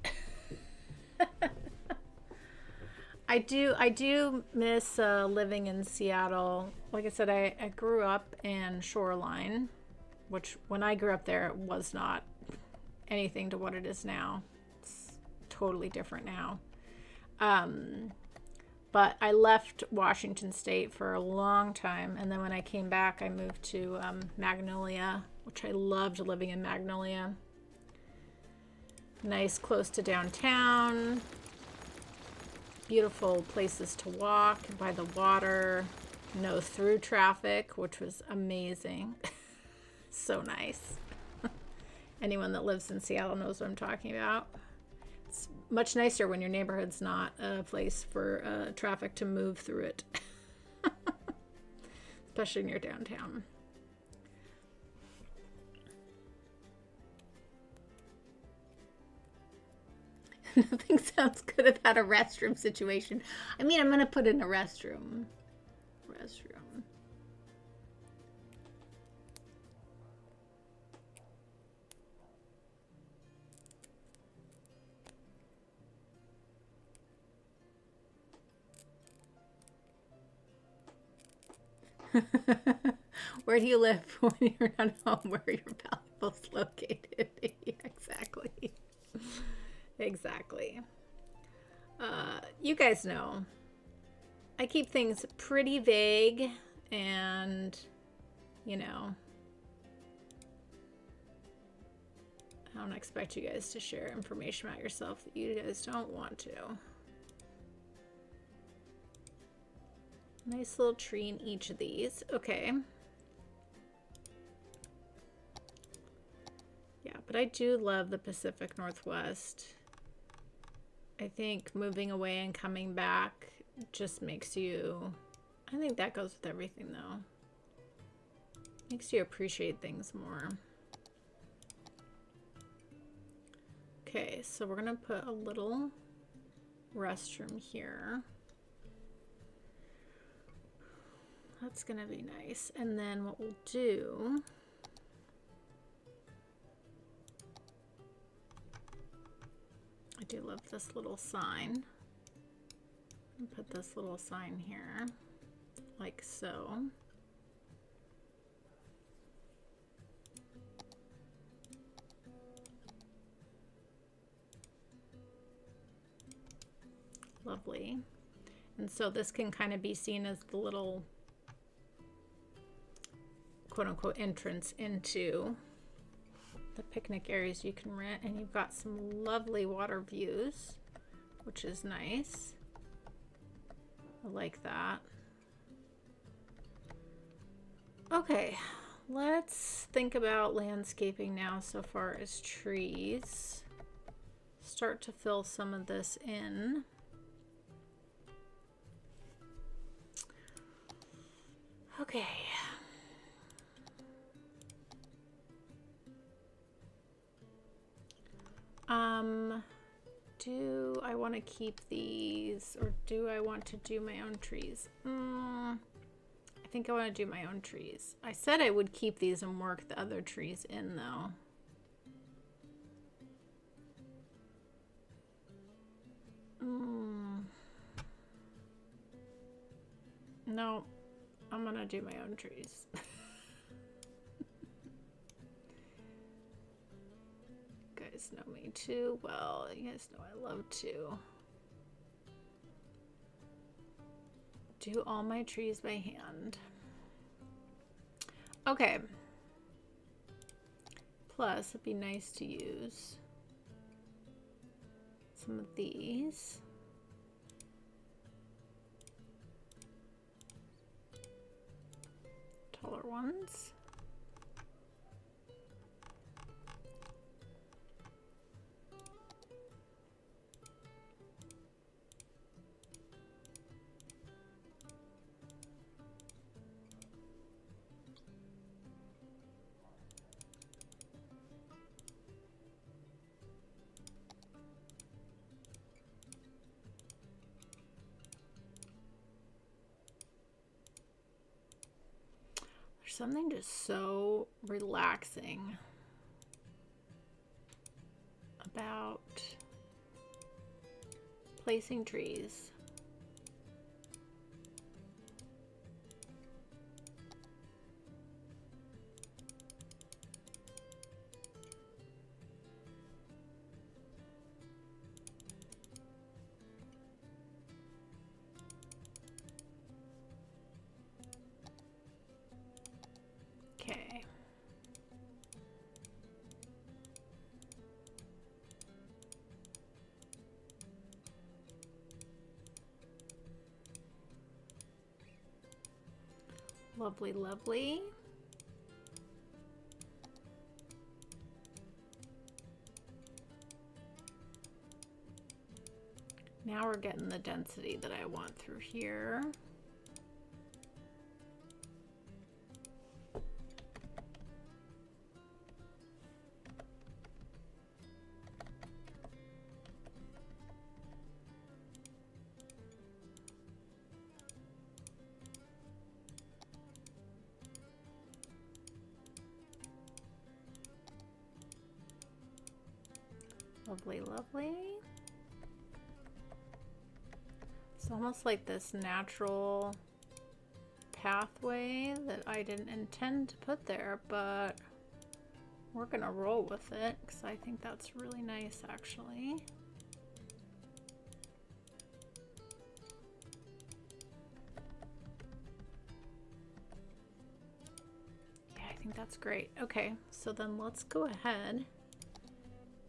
I do miss living in Seattle. Like I said, I grew up in Shoreline, which when I grew up there, it was not anything to what it is now. It's totally different now. But I left Washington State for a long time. And then when I came back, I moved to Magnolia, which I loved living in Magnolia. Nice, close to downtown. Beautiful places to walk by the water. No through traffic, which was amazing. So nice. Anyone that lives in Seattle knows what I'm talking about. It's much nicer when your neighborhood's not a place for traffic to move through it. Especially near downtown. Nothing sounds good about a restroom situation. I mean, I'm going to put in a restroom. Where do you live when you're not home? Where are your valuables located? Yeah, exactly. Exactly. You guys know I keep things pretty vague, and you know, I don't expect you guys to share information about yourself that you guys don't want to. Nice little tree in each of these. Okay. Yeah, but I do love the Pacific Northwest. I think moving away and coming back just makes you, I think that goes with everything though. Makes you appreciate things more. Okay, so we're gonna put a little restroom here. That's gonna be nice. And then what we'll do, I do love this little sign. I'll put this little sign here, like so. Lovely. And so this can kind of be seen as the little quote-unquote entrance into the picnic areas you can rent, and you've got some lovely water views, which is nice. I like that. Okay, let's think about landscaping now so far as trees. Start to fill some of this in. Okay. Do I want to keep these, or do I want to do my own trees? I think I want to do my own trees. I said I would keep these and work the other trees in though. No, I'm gonna do my own trees. You guys know me too well. You guys know I love to do all my trees by hand. Okay. Plus, it'd be nice to use some of these. Taller ones. Something just so relaxing about placing trees. Lovely, lovely. Now we're getting the density that I want through here. Lovely, lovely. It's almost like this natural pathway that I didn't intend to put there, but we're gonna roll with it because I think that's really nice actually. Yeah, I think that's great. Okay, so then let's go ahead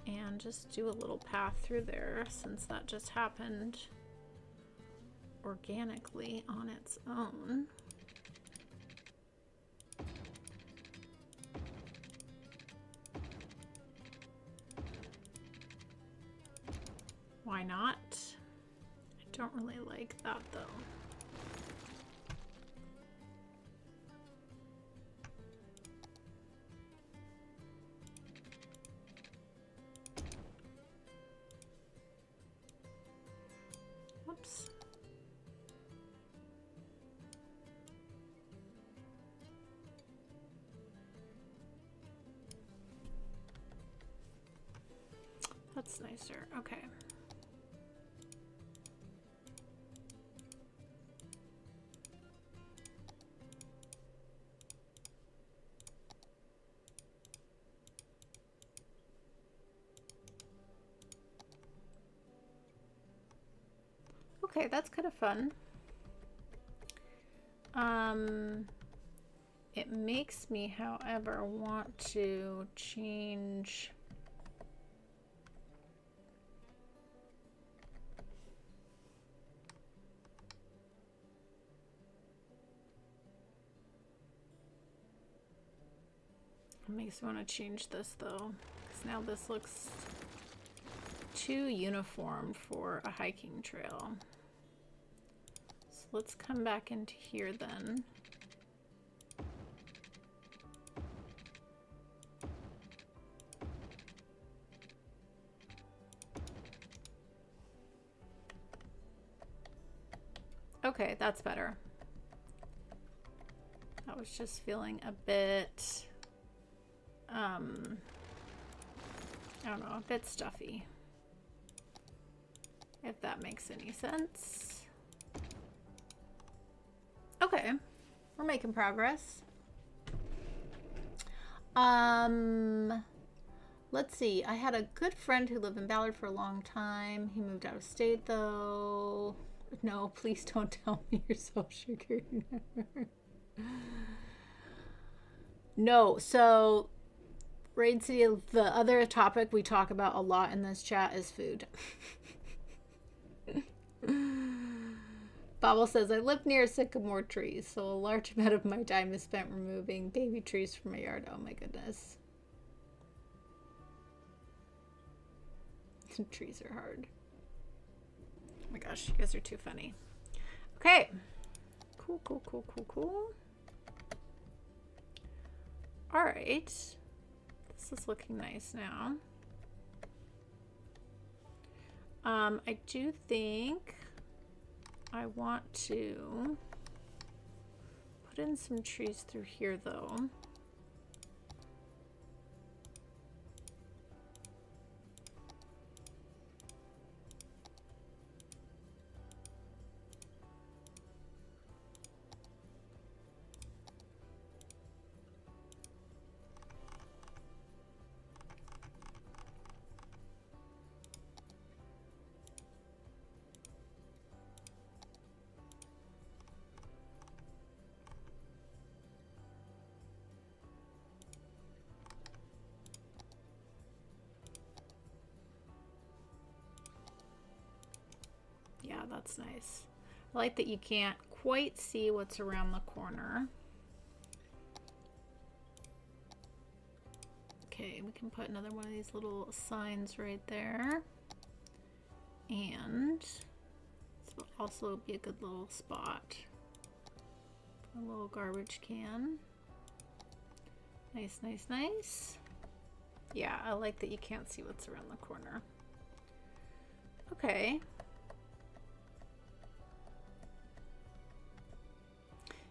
and just do a little path through there since that just happened organically on its own. Why not? I don't really like that though. That's nicer. Okay. Okay, that's kind of fun. It makes me, however, want to change. It makes me want to change this though, because now this looks too uniform for a hiking trail. So let's come back into here then. Okay, that's better. I was just feeling a bit, I don't know, a bit stuffy. If that makes any sense. Okay, we're making progress. Let's see. I had a good friend who lived in Ballard for a long time. He moved out of state though. No, please don't tell me your social security number. No, so Raid City, the other topic we talk about a lot in this chat is food. Bobble says, I live near sycamore trees, so a large amount of my time is spent removing baby trees from my yard. Oh my goodness. Trees are hard. Oh my gosh, you guys are too funny. Okay. Cool, cool, cool, cool, cool. All right. This is looking nice now. I do think I want to put in some trees through here though. Yeah, that's nice. I like that you can't quite see what's around the corner. Okay, we can put another one of these little signs right there. And this will also be a good little spot. A little garbage can. Nice, nice, nice. Yeah, I like that you can't see what's around the corner. Okay.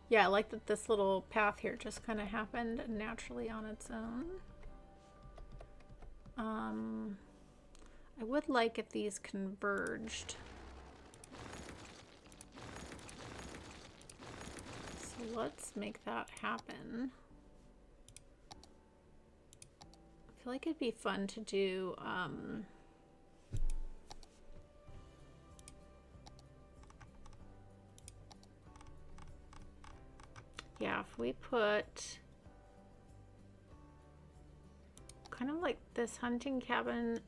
Yeah, I like that this little path here just kind of happened naturally on its own. I would like if these converged. So let's make that happen. I feel like it'd be fun to do yeah, if we put kind of like this hunting cabin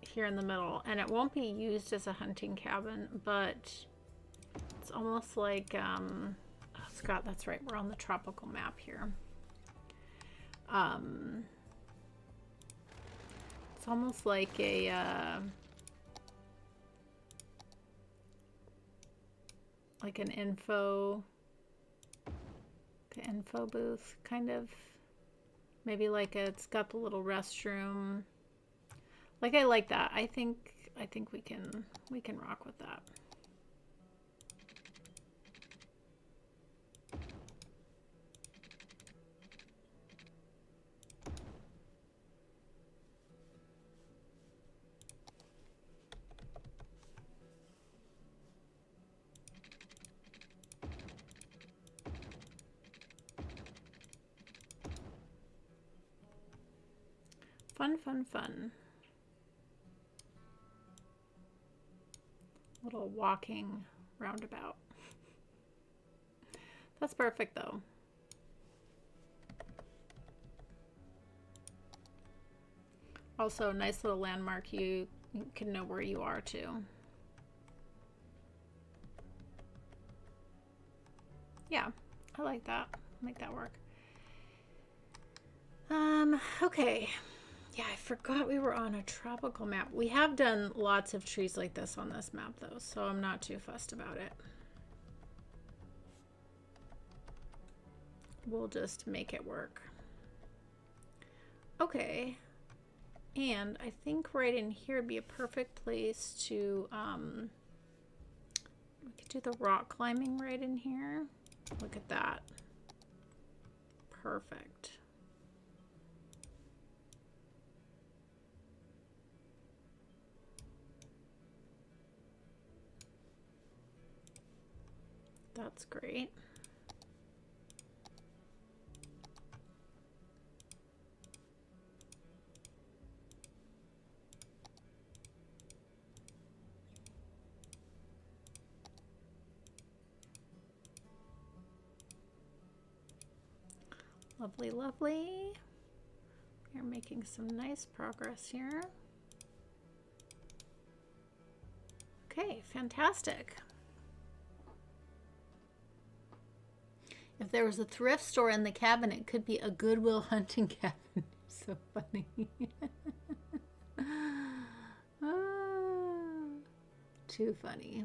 here in the middle, and it won't be used as a hunting cabin, but it's almost like oh Scott, that's right, we're on the tropical map here. It's almost like a like an info booth kind of, maybe like it's got the little restroom. Like, I like that. I think we can rock with that. Fun, fun, fun. Little walking roundabout. That's perfect though. Also, nice little landmark. You can know where you are too. Yeah, I like that. Make that work. Okay. Yeah, I forgot we were on a tropical map. We have done lots of trees like this on this map though, so I'm not too fussed about it. We'll just make it work. Okay. And I think right in here would be a perfect place to, we could do the rock climbing right in here. Look at that. Perfect. That's great. Lovely, lovely. You're making some nice progress here. Okay, fantastic. If there was a thrift store in the cabin, it could be a Goodwill hunting cabin. So funny. Too funny.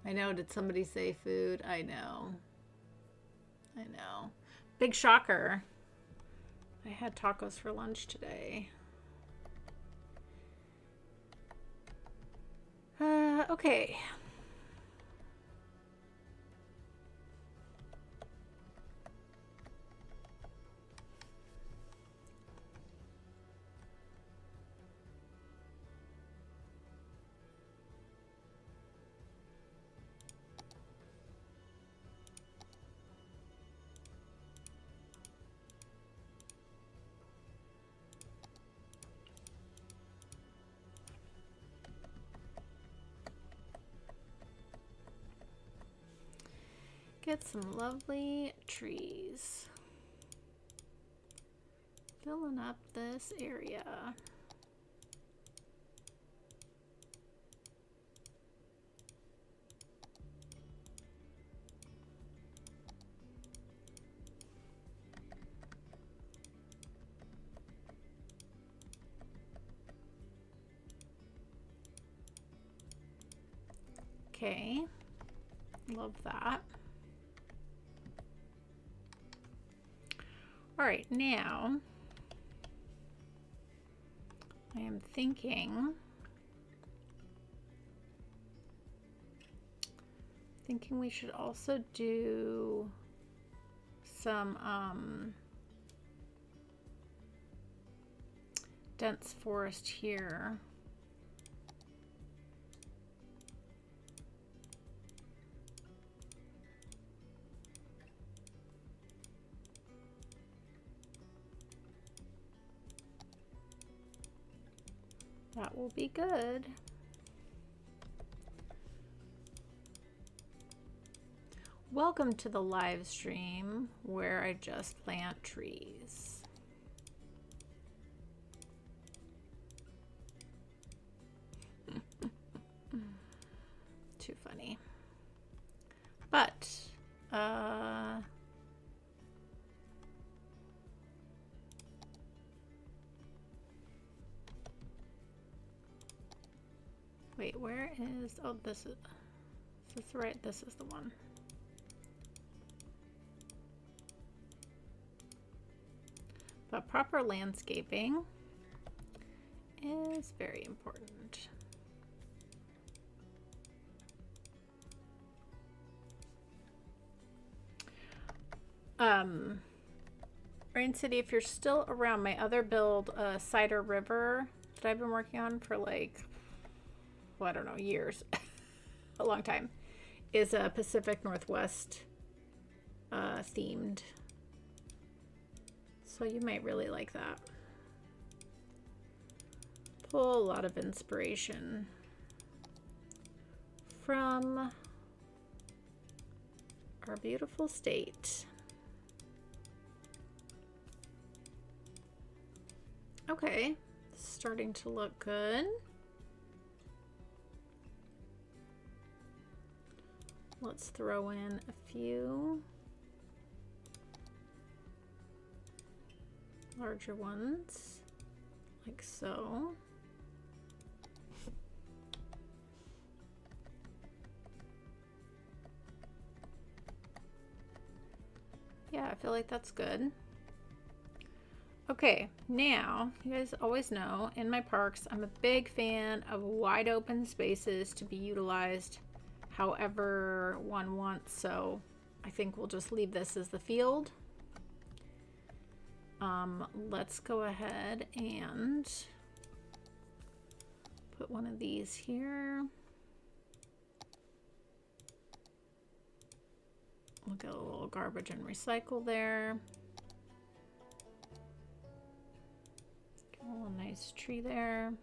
I know, did somebody say food? I know. I know. Big shocker. I had tacos for lunch today. Okay. Get some lovely trees. Filling up this area. Okay, love that. All right, now I am thinking we should also do some dense forest here. That will be good. Welcome to the live stream where I just plant trees. Too funny. But, wait, where is, oh, this is right? This is the one. But proper landscaping is very important. Rain City, if you're still around, my other build, Cider River, that I've been working on for like, well, I don't know, years, a long time, is a Pacific Northwest themed. So you might really like that. pull a lot of inspiration from our beautiful state. Okay, starting to look good. Let's throw in a few larger ones, like so. Yeah, I feel like that's good. Okay, now, you guys always know, in my parks, I'm a big fan of wide open spaces to be utilized however one wants, so I think we'll just leave this as the field. Let's go ahead and put one of these here. We'll get a little garbage and recycle there. Get a little nice tree there.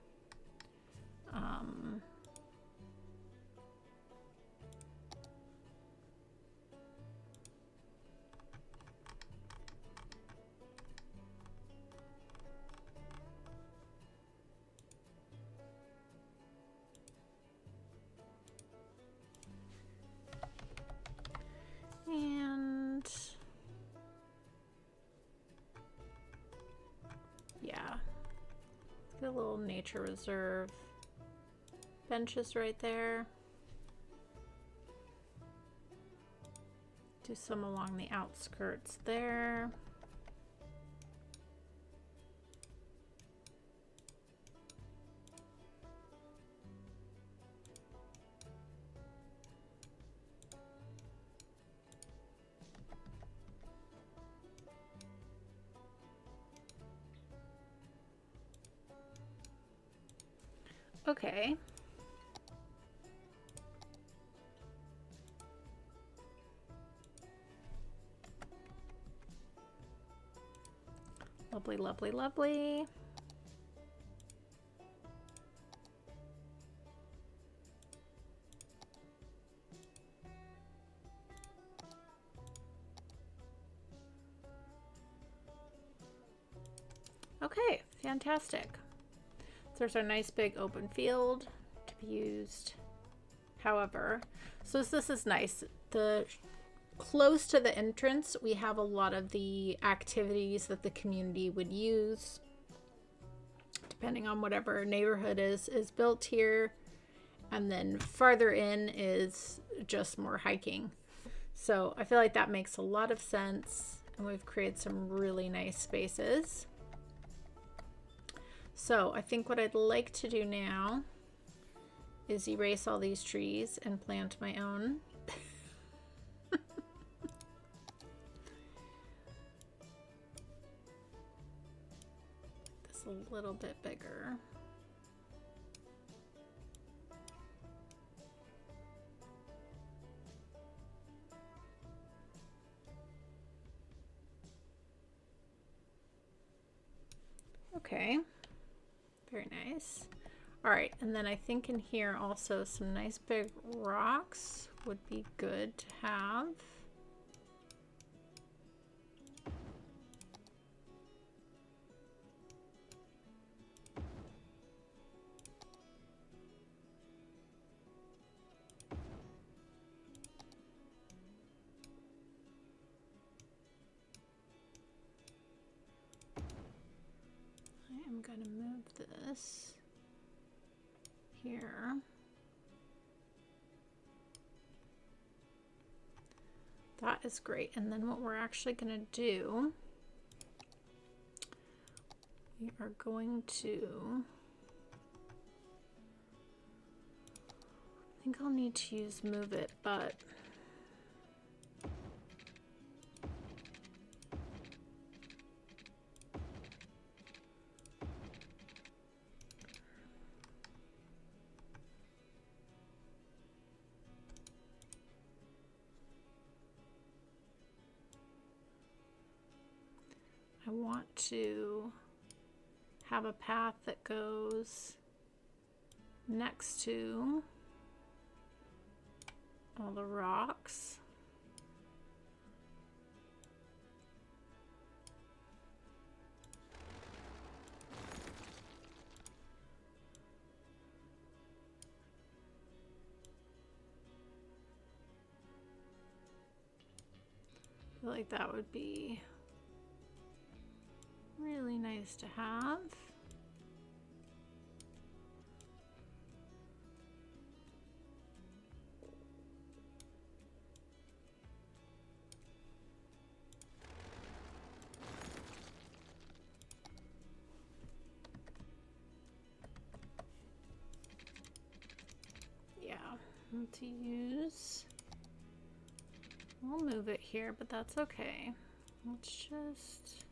And yeah, let's get a little nature reserve benches right there. Do some along the outskirts there. Okay. Lovely, lovely, lovely. Okay, fantastic. So there's our nice big open field to be used however. So this is nice. The close to the entrance, we have a lot of the activities that the community would use, depending on whatever neighborhood is built here. And then farther in is just more hiking. So I feel like that makes a lot of sense. And we've created some really nice spaces. So I think what I'd like to do now is erase all these trees and plant my own. This a little bit bigger. Okay. Very nice. All right, and then I think in here also some nice big rocks would be good to have. I'm going to move this here. That is great. And then what we're actually going to do, we are going to, I think I'll need to use move it, but I want to have a path that goes next to all the rocks. I feel like that would be really nice to have. Yeah, to use. I'll move it here, but that's okay. Let's just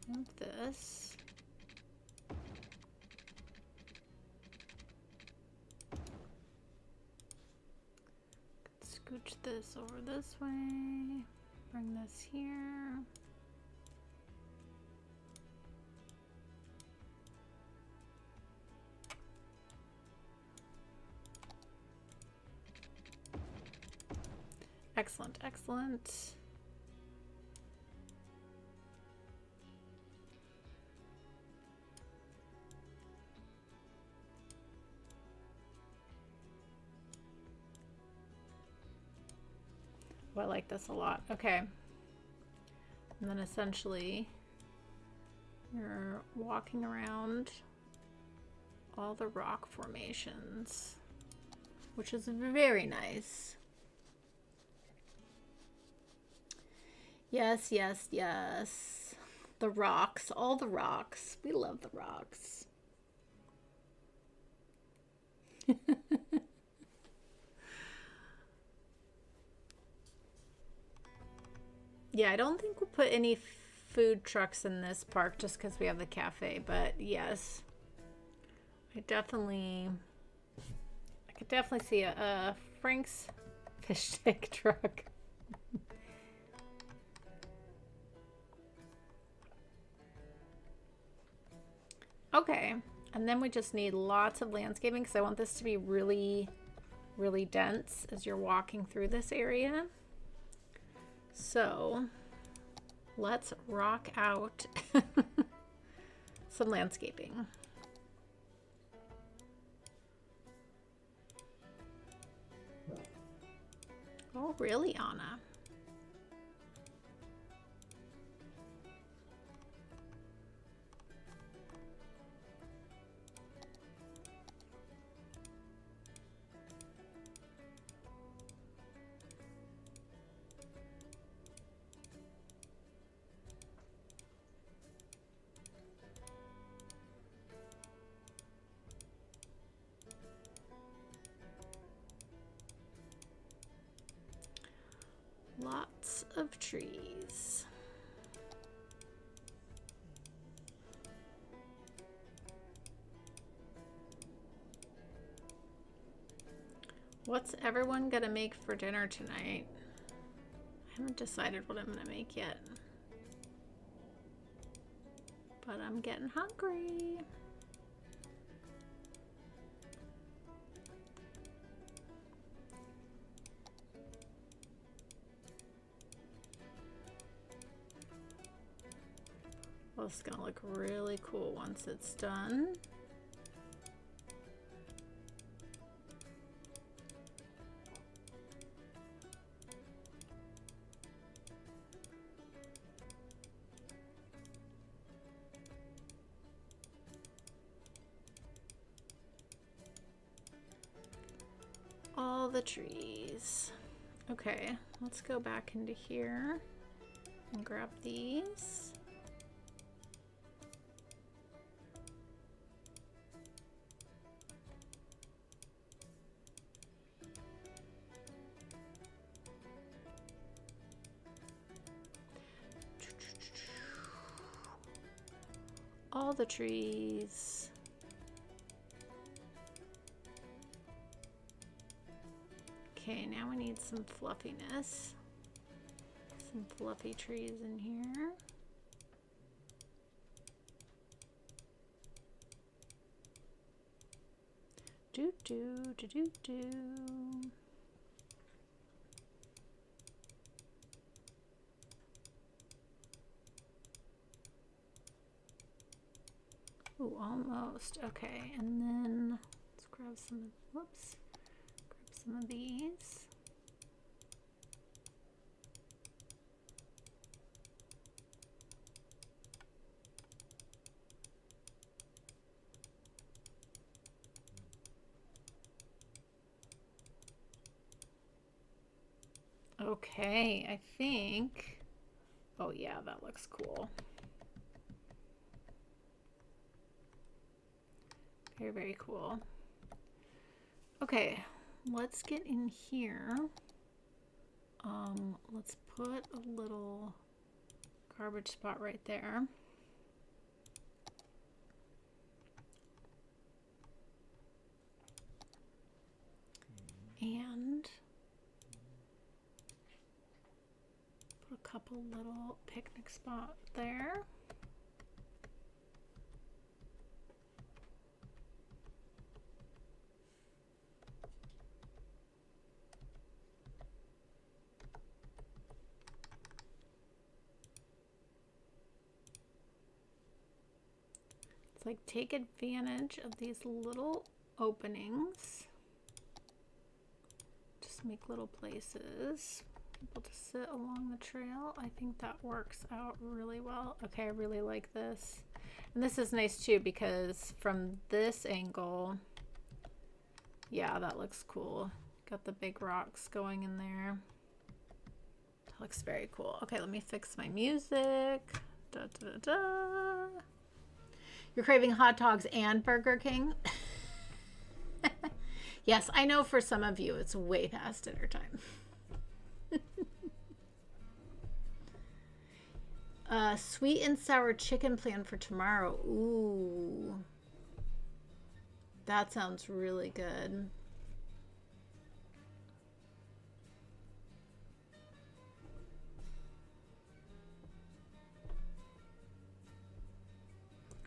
move this. Scooch this over this way. Bring this here. Excellent, excellent. Oh, I like this a lot. Okay. And then essentially you're walking around all the rock formations, which is very nice. Yes, yes, yes. The rocks, all the rocks. We love the rocks. Yeah, I don't think we'll put any food trucks in this park just because we have the cafe, but yes. I could definitely see a Frank's fish stick truck. Okay, and then we just need lots of landscaping because I want this to be really, really dense as you're walking through this area. So let's rock out some landscaping. Oh, really, Anna? Lots of trees. What's everyone gonna make for dinner tonight? I haven't decided what I'm gonna make yet, but I'm getting hungry. Well, it's gonna look really cool once it's done. All the trees. Okay, let's go back into here and grab these. All the trees. Okay, now we need some fluffiness. Some fluffy trees in here. Ooh, almost. Okay, and then let's grab some, whoops, grab some of these. Okay, I think, oh yeah, that looks cool. Very, very cool. Okay, let's get in here. Let's put a little garbage spot right there. And put a couple little picnic spot there. It's like take advantage of these little openings. Just make little places. People to sit along the trail. I think that works out really well. Okay, I really like this. And this is nice too because from this angle, yeah, that looks cool. Got the big rocks going in there. That looks very cool. Okay, let me fix my music. Da, da, da, da. You're craving hot dogs and Burger King? Yes, I know for some of you it's way past dinner time. Sweet and sour chicken plan for tomorrow. Ooh. That sounds really good.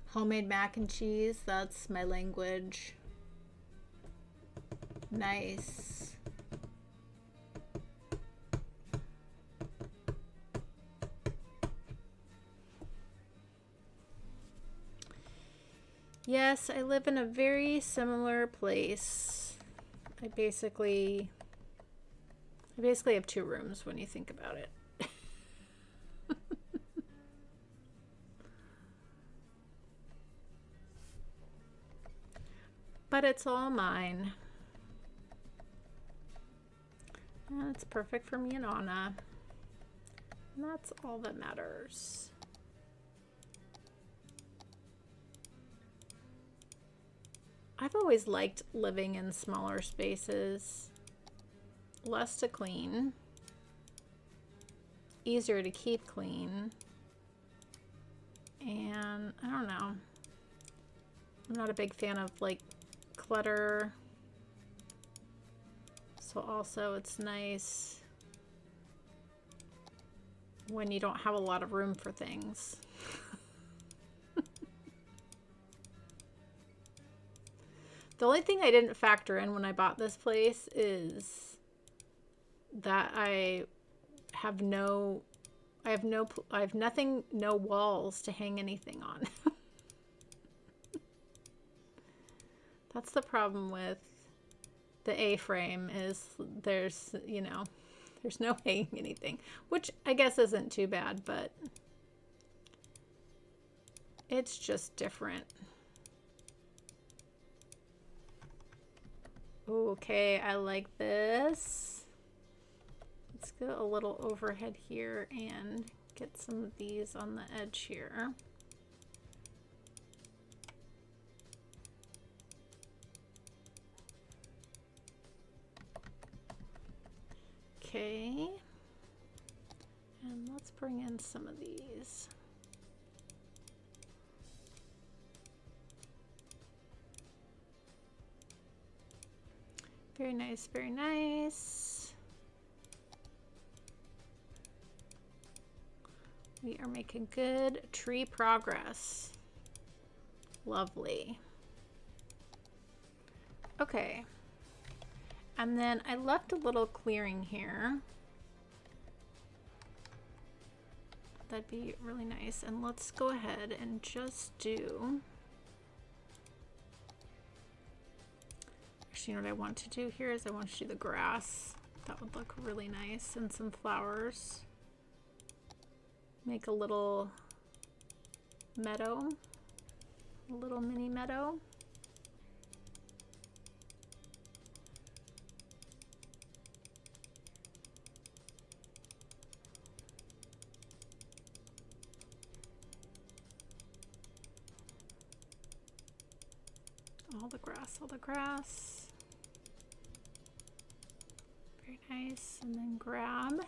Homemade mac and cheese. That's my language. Nice. Yes, I live in a very similar place. I basically have 2 rooms when you think about it. But it's all mine. And it's perfect for me and Anna. And that's all that matters. I've always liked living in smaller spaces. Less to clean. Easier to keep clean. And I don't know. I'm not a big fan of like clutter. So also it's nice when you don't have a lot of room for things. The only thing I didn't factor in when I bought this place is that I have no walls to hang anything on. That's the problem with the A-frame is there's no hanging anything, which I guess isn't too bad, but it's just different. Okay, I like this. Let's go a little overhead here and get some of these on the edge here. Okay, and let's bring in some of these. Very nice, very nice. We are making good tree progress. Lovely. Okay. And then I left a little clearing here. That'd be really nice. And let's go ahead and just do... Actually, you know what I want to do here is I want to do the grass. That would look really nice. And some flowers. Make a little meadow. A little mini meadow. All the grass, all the grass. Very nice. And then grab.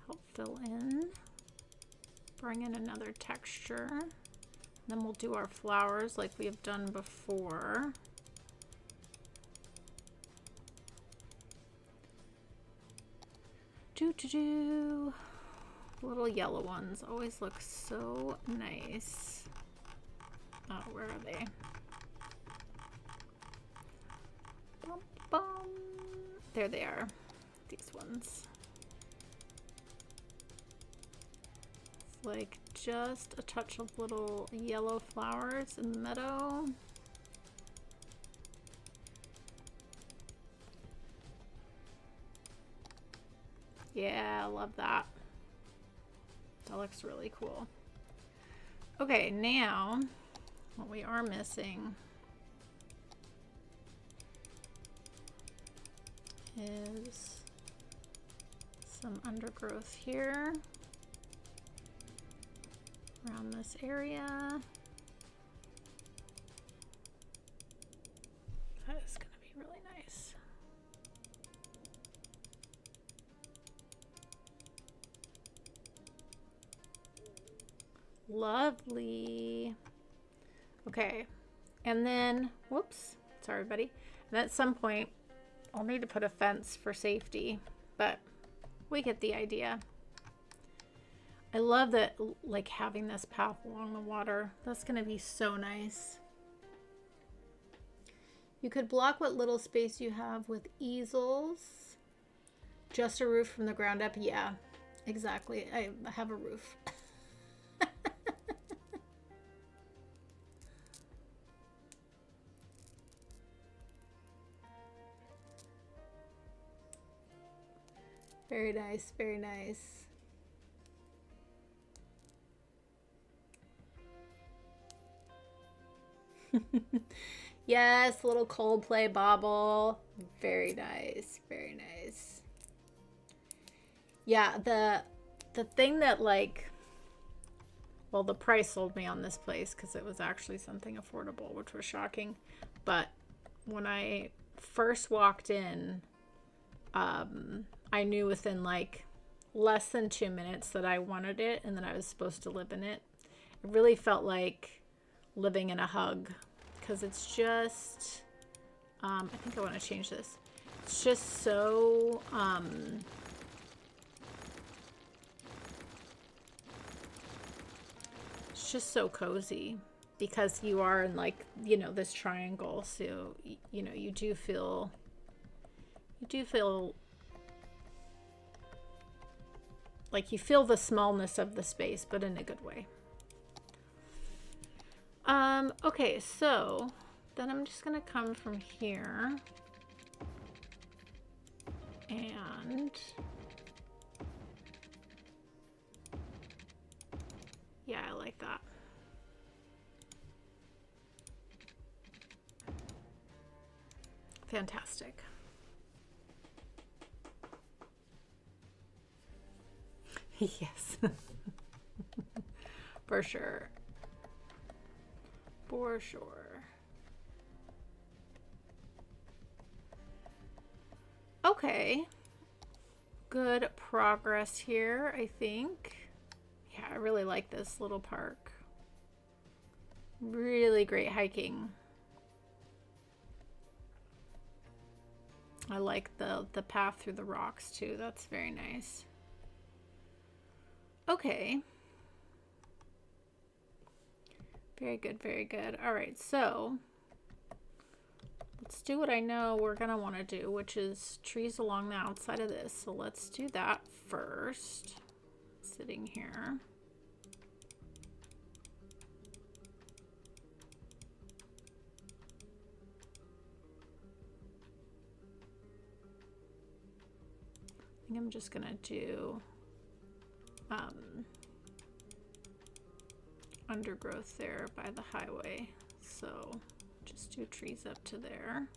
Help fill in. Bring in another texture. And then we'll do our flowers like we have done before. Do. Little yellow ones always look so nice. Oh, where are they? Bum, bum. There they are. These ones. It's like just a touch of little yellow flowers in the meadow. Yeah, I love that. That looks really cool. Okay, now what we are missing is some undergrowth here around this area. That is going to be really nice. Lovely. Okay, and then, whoops, sorry buddy. And at some point, I'll need to put a fence for safety, but we get the idea. I love that, like having this path along the water. That's gonna be so nice. You could block what little space you have with easels. Just a roof from the ground up. Yeah, exactly. I have a roof. Very nice, very nice. Yes, little Coldplay bauble. Very nice, very nice. Yeah, the thing that, like, well, the price sold me on this place because it was actually something affordable, which was shocking. But when I first walked in, I knew within like less than 2 minutes that I wanted it and that I was supposed to live in it. It really felt like living in a hug because it's just, I think I want to change this. It's just so, it's just so cozy because you are in, like, you know, this triangle. So, you know, you do feel like you feel the smallness of the space, but in a good way. Okay, so then I'm just gonna come from here and yeah, I like that. Fantastic. Yes. For sure. For sure. Okay. Good progress here, I think. Yeah, I really like this little park. Really great hiking. I like the path through the rocks too. That's very nice. Okay. Very good, very good. All right, so let's do what I know we're gonna want to do, which is trees along the outside of this. So let's do that first. Sitting here. I think I'm just gonna do undergrowth there by the highway. So just do trees up to there.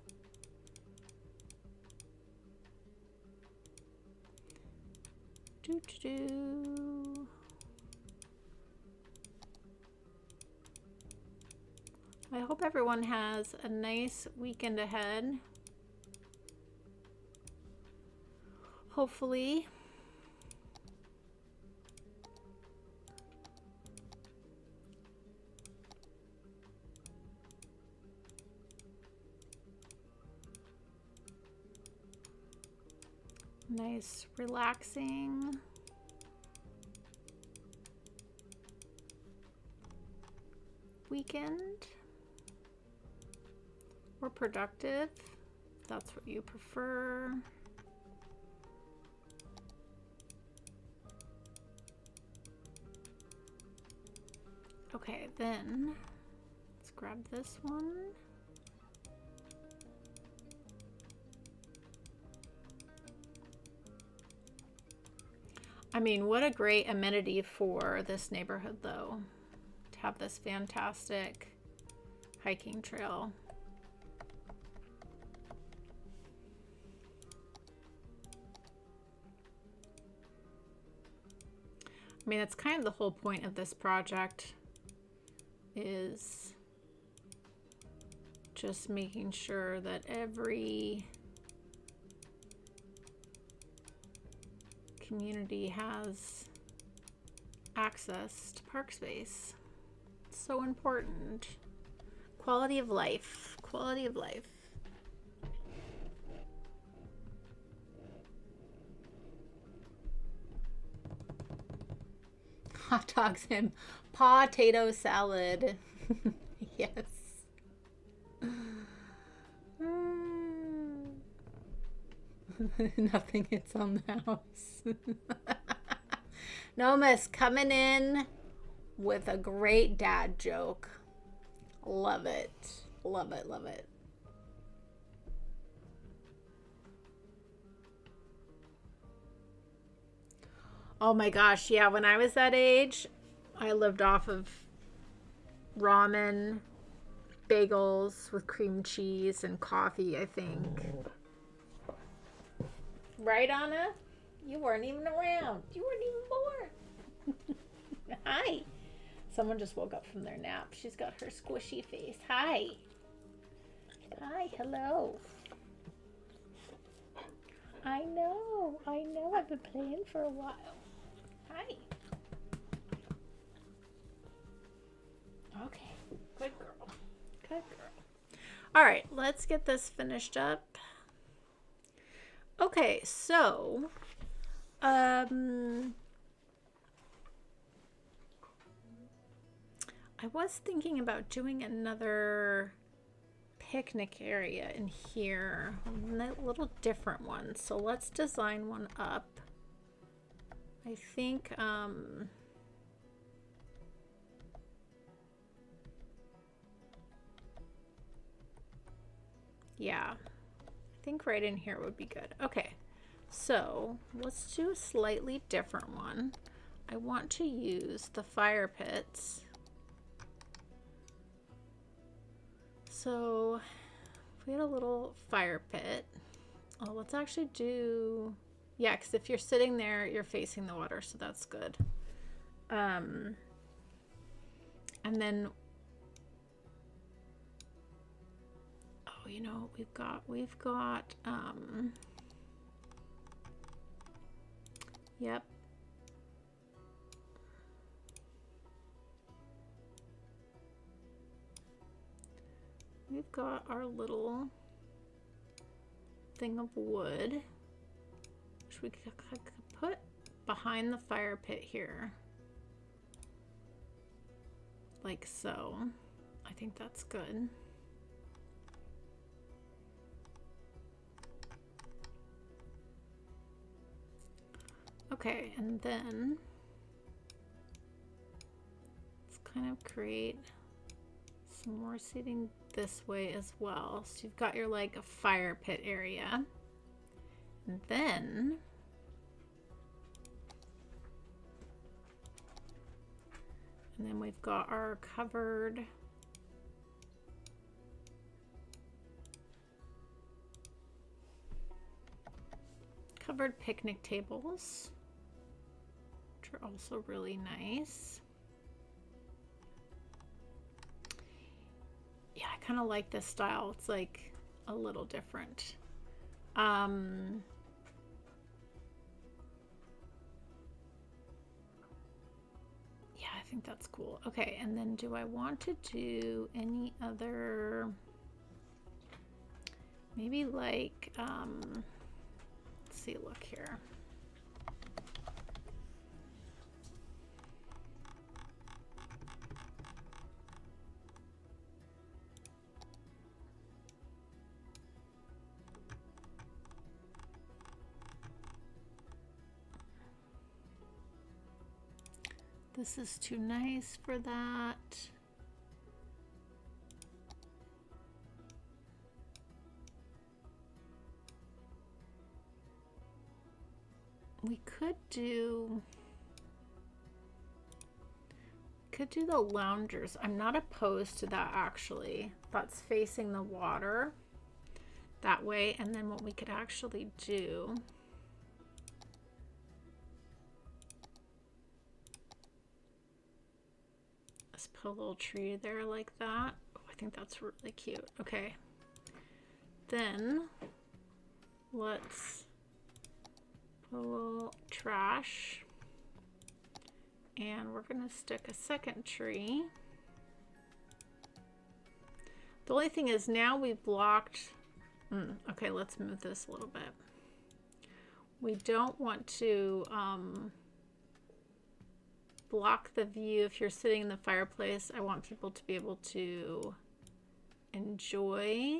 I hope everyone has a nice weekend ahead. Hopefully. Nice, relaxing weekend, or productive, if that's what you prefer. Okay, then let's grab this one. I mean, what a great amenity for this neighborhood, though, to have this fantastic hiking trail. I mean, that's kind of the whole point of this project, is just making sure that every community has access to park space. It's so important. Quality of life. Quality of life. Hot dogs and potato salad. Yes. Nothing hits on the house. Noma's coming in with a great dad joke. Love it. Love it, love it. Oh my gosh, yeah, when I was that age, I lived off of ramen, bagels with cream cheese, and coffee, I think. Right, Anna? You weren't even around. You weren't even born. Hi. Someone just woke up from their nap. She's got her squishy face. Hi. Hi, hello. I know. I've been playing for a while. Hi. Okay. Good girl. Good girl. All right, let's get this finished up. Okay, so I was thinking about doing another picnic area in here, a little different one. So let's design one up. I think yeah, I think right in here would be good. Okay, so let's do a slightly different one. I want to use the fire pits. So if we had a little fire pit, oh, let's actually do, yeah, because if you're sitting there, you're facing the water, so that's good. And then, oh, you know, we've got, yep. We've got our little thing of wood, which we could put behind the fire pit here. like so. I think that's good. Okay, and then let's kind of create some more seating this way as well. So you've got your like a fire pit area. And then we've got our covered picnic tables, which are also really nice. Yeah, I kind of like this style. It's like a little different. Yeah, I think that's cool. Okay, and then do I want to do any other, maybe like, let's see, look here. This is too nice for that. We could do the loungers. I'm not opposed to that actually. That's facing the water that way. And then what we could actually do is put a little tree there like that. Oh, I think that's really cute. Okay. Then let's put a little trash. And we're gonna stick a second tree. The only thing is now we've blocked, okay, let's move this a little bit. We don't want to block the view. If you're sitting in the fireplace, I want people to be able to enjoy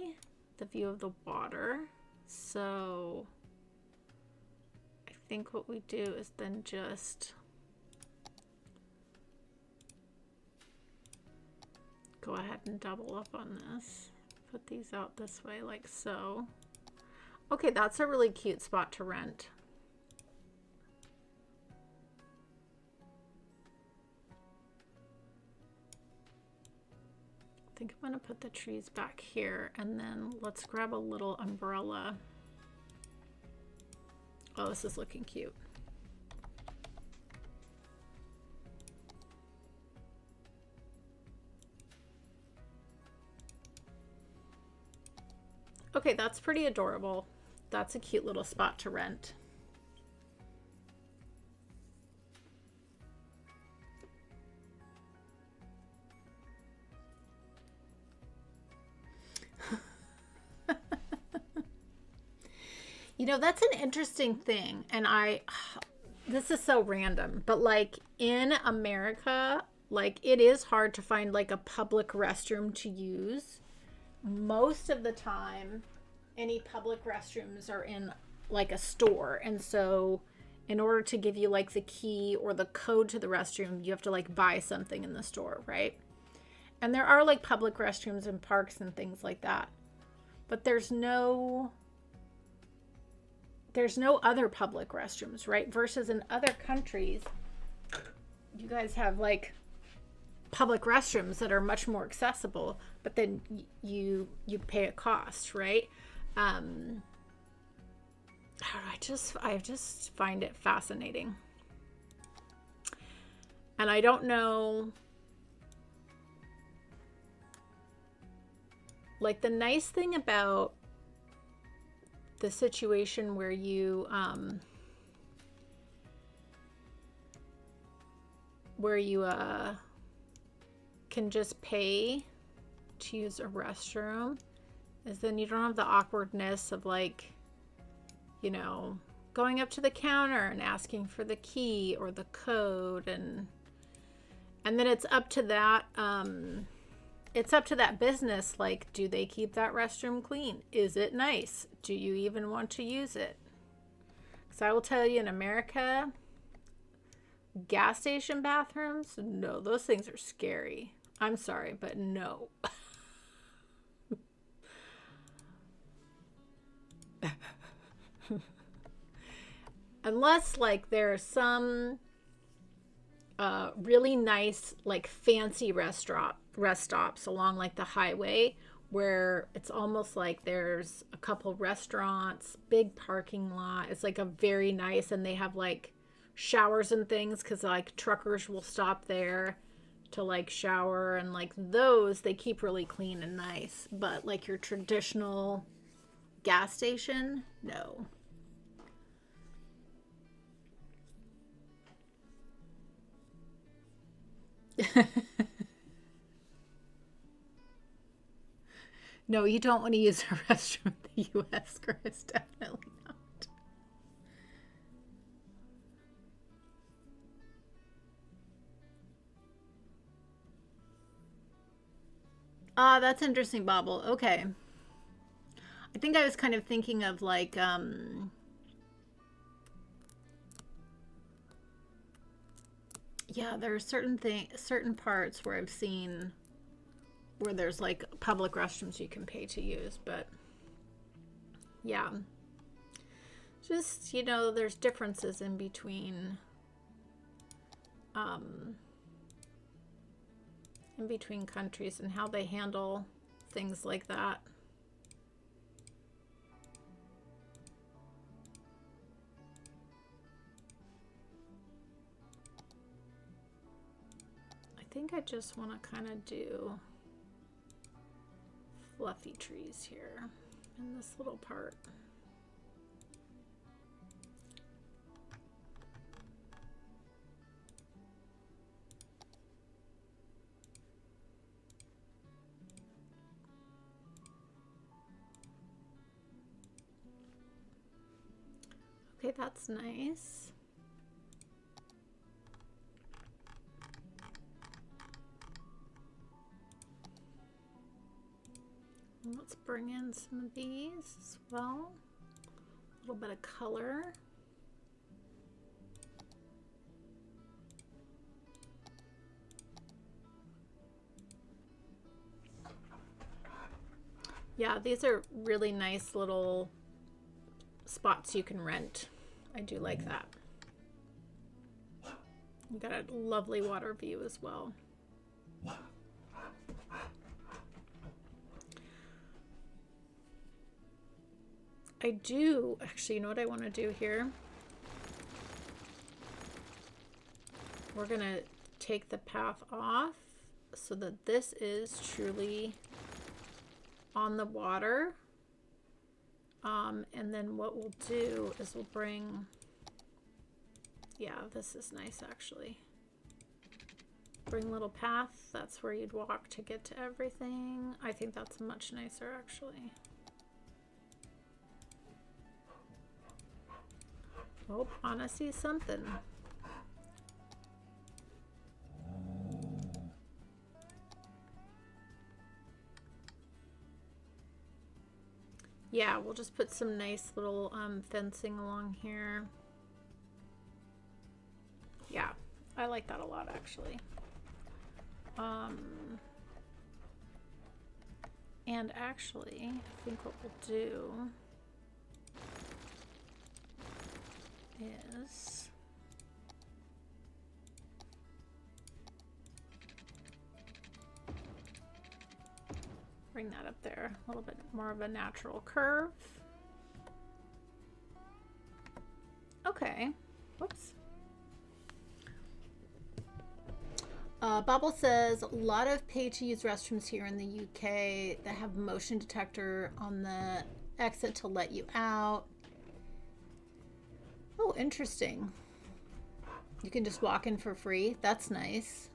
the view of the water. So I think what we do is then just go ahead and double up on this. Put these out this way like so. Okay, that's a really cute spot to rent. I think I'm gonna put the trees back here, and then let's grab a little umbrella. Oh, this is looking cute. Okay, that's pretty adorable. That's a cute little spot to rent. You know, that's an interesting thing. And this is so random, but like in America, like it is hard to find like a public restroom to use. Most of the time, any public restrooms are in like a store. And so in order to give you like the key or the code to the restroom, you have to like buy something in the store, right? And there are like public restrooms in parks and things like that. But there's no other public restrooms, right? Versus in other countries, you guys have like public restrooms that are much more accessible, but then you pay a cost, right? I just find it fascinating. And I don't know, like the nice thing about the situation where you can just pay to use a restroom is then you don't have the awkwardness of like, you know, going up to the counter and asking for the key or the code, and And then it's up to that, business. Like, do they keep that restroom clean? Is it nice? Do you even want to use it? Because I will tell you, in America, gas station bathrooms, no, those things are scary. I'm sorry, but no. Unless, like, there's some really nice, like, fancy rest stops along, like, the highway, where it's almost like there's a couple restaurants, big parking lot. It's like a very nice, and they have like showers and things, because like truckers will stop there to like shower, and like those they keep really clean and nice. But like your traditional gas station, no. No, you don't want to use a restroom in the US, Chris. Definitely not. Ah, that's interesting, Bobble. Okay. I think I was kind of thinking of like, yeah, there are certain parts where I've seen where there's like public restrooms you can pay to use, but yeah, just, you know, there's differences in between countries and how they handle things like that. I think I just want to kind of do fluffy trees here in this little part. Okay, that's nice. Let's bring in some of these as well. A little bit of color. Yeah, these are really nice little spots you can rent. I do like that. You got a lovely water view as well. I do, actually, you know what I want to do here? We're going to take the path off so that this is truly on the water. And then what we'll do is we'll bring, yeah, this is nice actually. Bring a little path, that's where you'd walk to get to everything. I think that's much nicer actually. Oh, Anna sees something. Yeah, we'll just put some nice little fencing along here. Yeah, I like that a lot actually. And actually, I think what we'll do is bring that up there, a little bit more of a natural curve. Okay, whoops. Bobble says, a lot of pay-to-use restrooms here in the UK that have motion detector on the exit to let you out. Oh, interesting. You can just walk in for free. That's nice.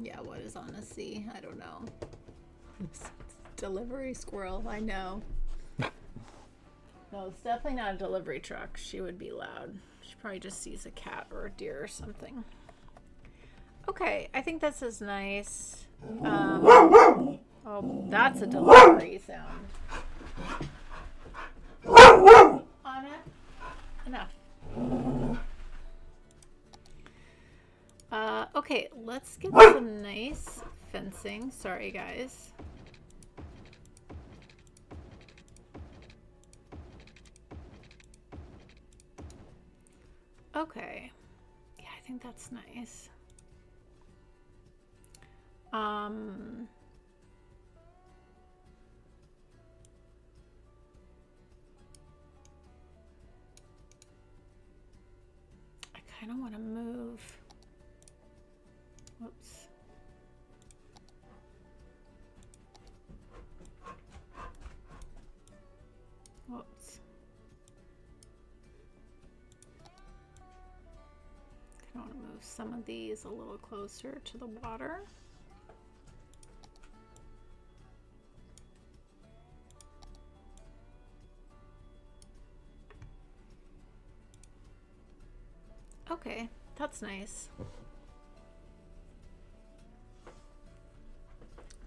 Yeah, what is Anna see? I don't know. Delivery squirrel, I know. No, it's definitely not a delivery truck. She would be loud. She probably just sees a cat or a deer or something. Okay, I think this is nice. Oh, that's a delivery sound. Anna, enough. Okay, let's get some nice fencing. Sorry, guys. Okay. Yeah, I think that's nice. I kind of want to move. Whoops. Whoops. I want to move some of these a little closer to the water. Okay, that's nice.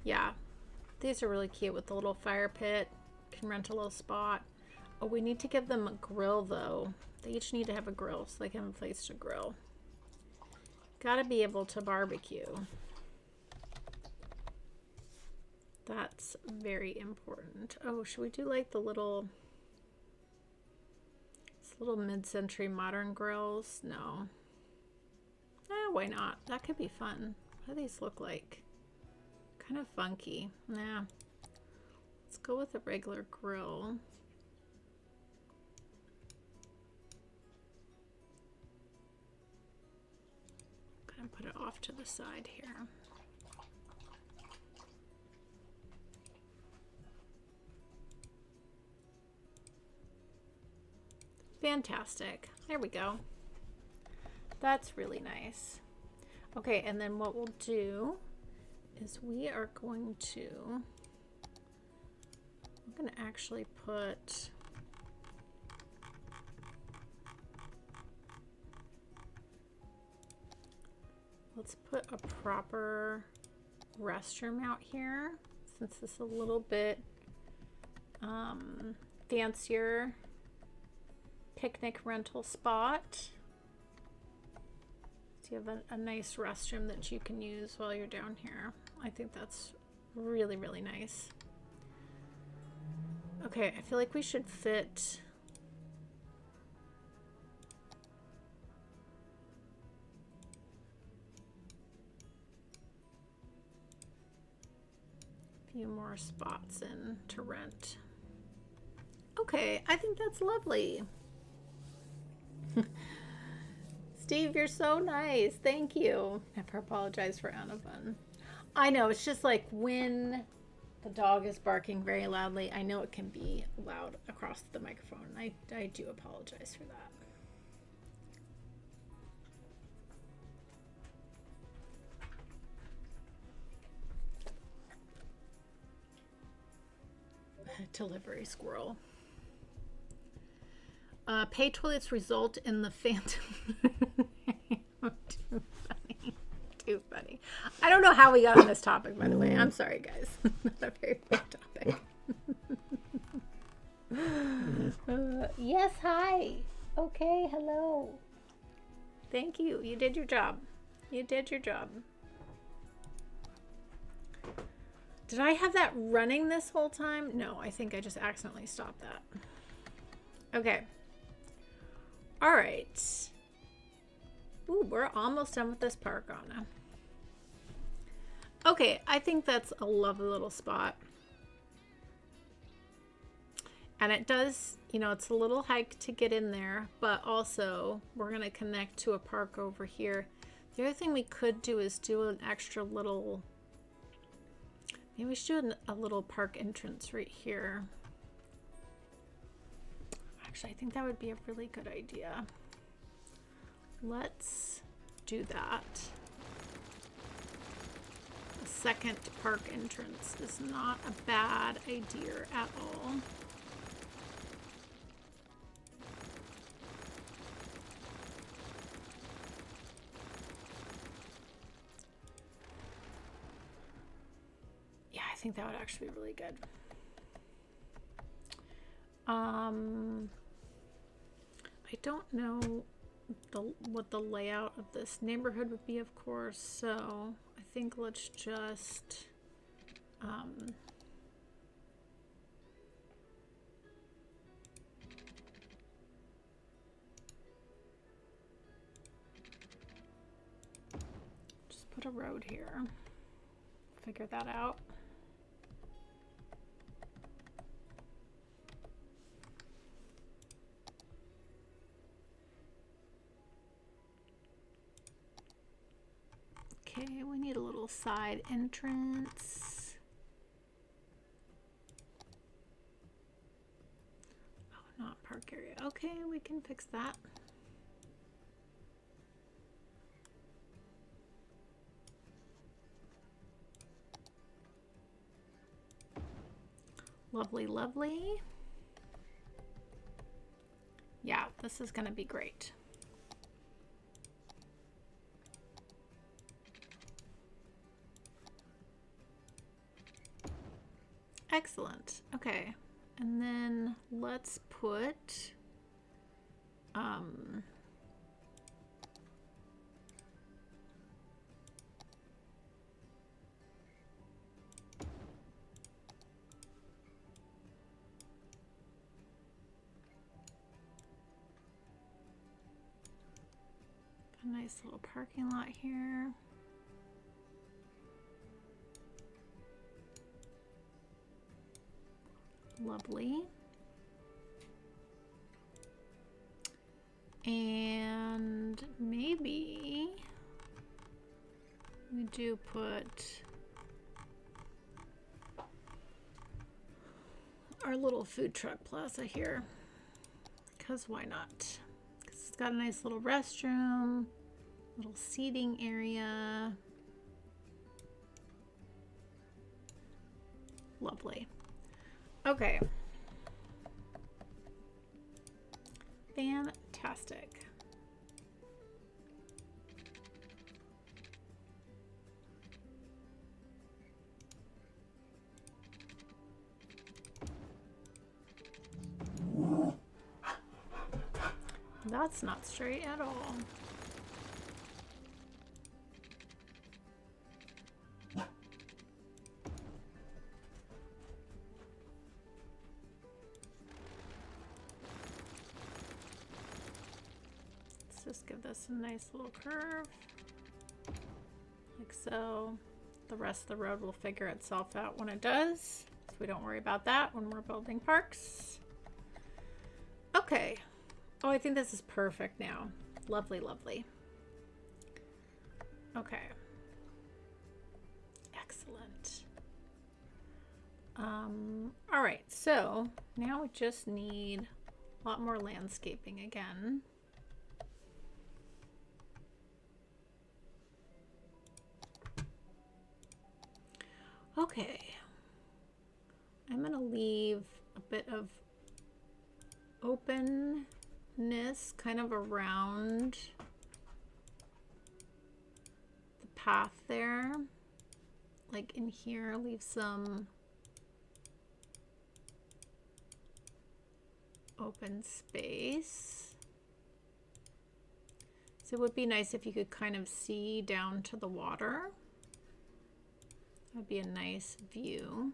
Yeah, these are really cute with the little fire pit. Can rent a little spot. Oh, we need to give them a grill though. They each need to have a grill so they can have a place to grill. Gotta be able to barbecue. That's very important. Oh, should we do like the little mid-century modern grills? No. Why not? That could be fun. What do these look like? Kind of funky. Nah. Let's go with a regular grill. Kind of put it off to the side here. Fantastic. There we go. That's really nice. Okay, and then what we'll do is we are going to, I'm going to actually put, let's put a proper restroom out here since this is a little bit fancier picnic rental spot. So you have a nice restroom that you can use while you're down here. I think that's really, really nice. Okay, I feel like we should fit a few more spots in to rent. Okay, I think that's lovely. Steve, you're so nice. Thank you. Never apologize for Annabun. I know, it's just like when the dog is barking very loudly, I know it can be loud across the microphone. I do apologize for that. Delivery squirrel. Pay toilets result in the phantom. Too funny. Too funny. I don't know how we got on this topic, by the way. I'm sorry, guys. Not a very big topic. Yes, hi. Okay, hello. Thank you. You did your job. You did your job. Did I have that running this whole time? No, I think I just accidentally stopped that. Okay. All right. Ooh, we're almost done with this park, Anna. Okay, I think that's a lovely little spot. And it does, you know, it's a little hike to get in there, but also we're going to connect to a park over here. The other thing we could do is do an extra little, maybe we should do a little park entrance right here. Actually, I think that would be a really good idea. Let's do that. A second park entrance is not a bad idea at all. think that would actually be really good. I don't know what the layout of this neighborhood would be, of course, so I think let's just put a road here. Figure that out. Okay, we need a little side entrance. Oh, not park area. Okay, we can fix that. Lovely, lovely. Yeah, this is going to be great. Excellent. Okay, and then let's put a nice little parking lot here. Lovely. And maybe we do put our little food truck plaza here, because why not? Because it's got a nice little restroom, little seating area. Lovely. Okay. Fantastic. That's not straight at all. Let's just give this a nice little curve, like so. The rest of the road will figure itself out when it does, so we don't worry about that when we're building parks. Okay. Oh, I think this is perfect now. Lovely, lovely. Okay. Excellent. All right, so now we just need a lot more landscaping again. Okay. I'm gonna leave a bit of openness kind of around the path there, like in here. Leave some open space. So it would be nice if you could kind of see down to the water. That'd be a nice view.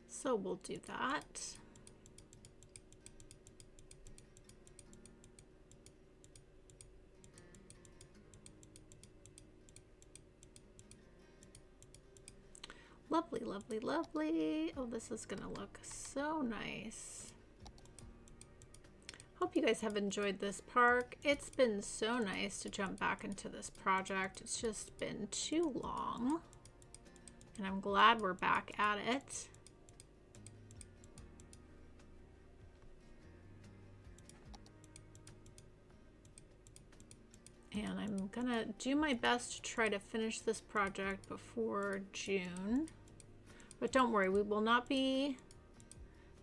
So we'll do that. Lovely, lovely, lovely. Oh, this is gonna look so nice. Hope you guys have enjoyed this park. It's been so nice to jump back into this project. It's just been too long, and I'm glad we're back at it. And I'm I'm gonna do my best to try to finish this project before June. But don't worry, we will not be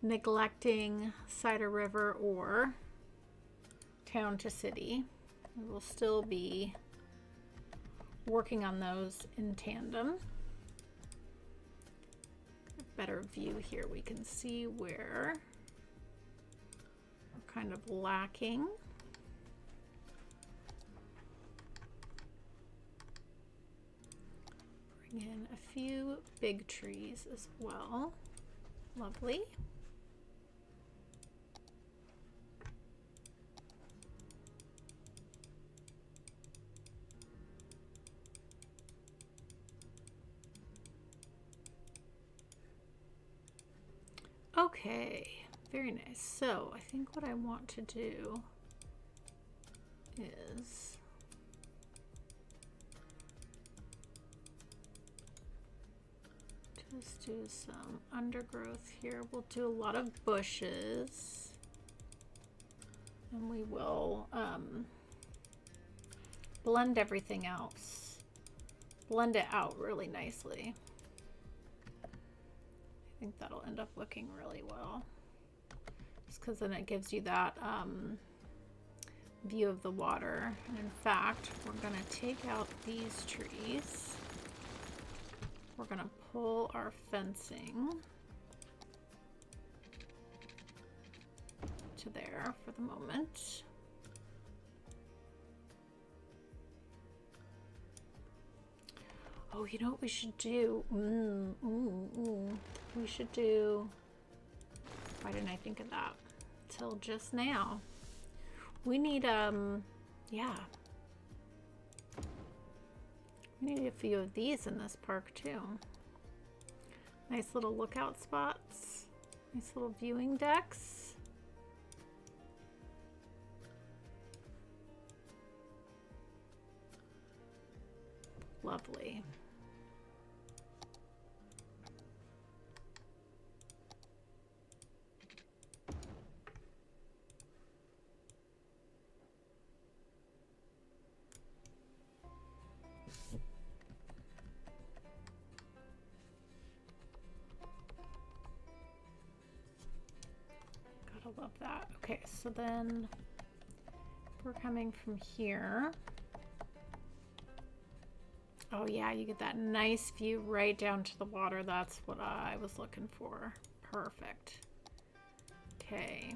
neglecting Cider River or Town to City. We will still be working on those in tandem. A better view here, we can see where we're kind of lacking. Bring in a few big trees as well. Lovely. Okay, very nice. So I think what I want to do is just do some undergrowth here. We'll do a lot of bushes, and we will blend everything else. Blend it out really nicely. I think that'll end up looking really well, just because then it gives you that view of the water. And in fact, we're going to take out these trees. We're going to pull our fencing to there for the moment. Oh, you know what we should do? We should do... Why didn't I think of that till just now? We need, yeah. We need a few of these in this park too. Nice little lookout spots. Nice little viewing decks. Lovely. Gotta love that. Okay, so then we're coming from here. Oh yeah, you get that nice view right down to the water. That's what I was looking for. Perfect. Okay.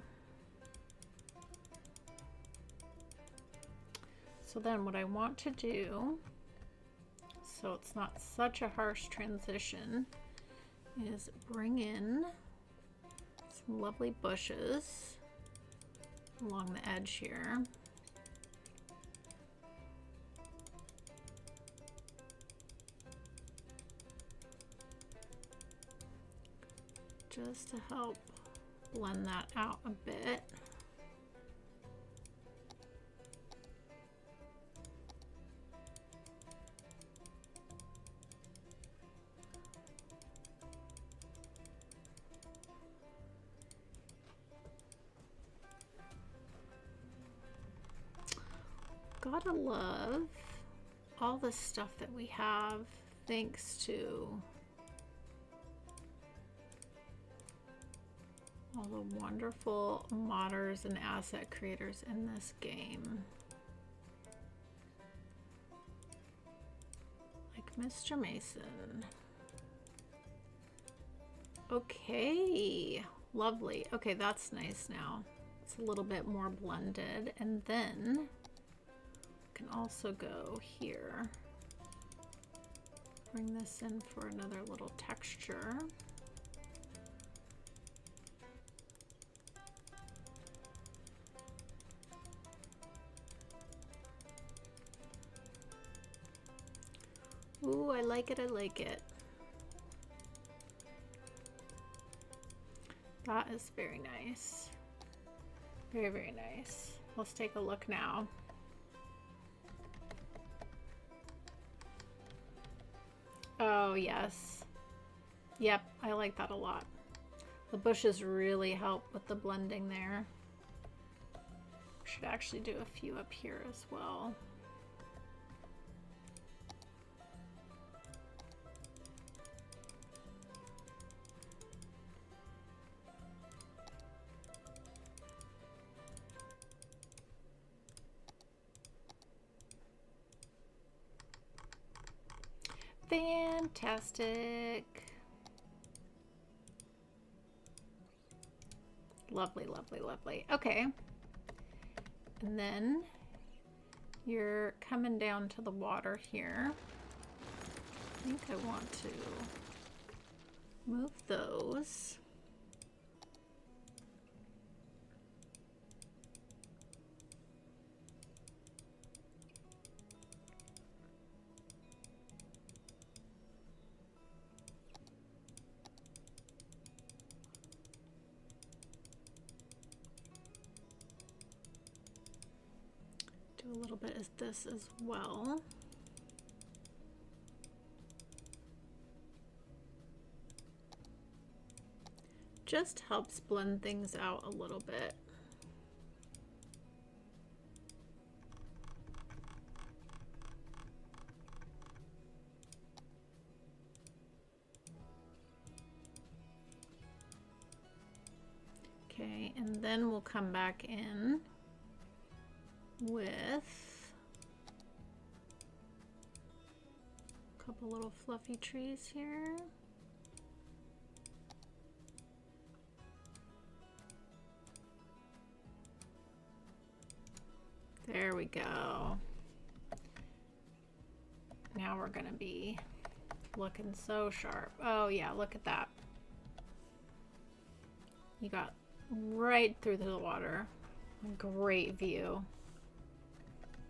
So then what I want to do, so it's not such a harsh transition, is bring in some lovely bushes along the edge here. Just to help blend that out a bit. Gotta love all the stuff that we have thanks to all the wonderful modders and asset creators in this game. Like Mr. Mason. Okay, lovely. Okay, that's nice now. It's a little bit more blended. And then we can also go here. Bring this in for another little texture. Ooh, I like it, I like it. That is very nice. Very, very nice. Let's take a look now. Oh, yes. Yep, I like that a lot. The bushes really help with the blending there. Should actually do a few up here as well. Fantastic. Lovely, lovely, lovely. Okay. And then you're coming down to the water here. I think I want to move those. Do a little bit of this as well. Just helps blend things out a little bit. Okay, and then we'll come back in with a couple little fluffy trees here. There we go. Now we're gonna be looking so sharp. Oh yeah, look at that. You got right through the water. A great view.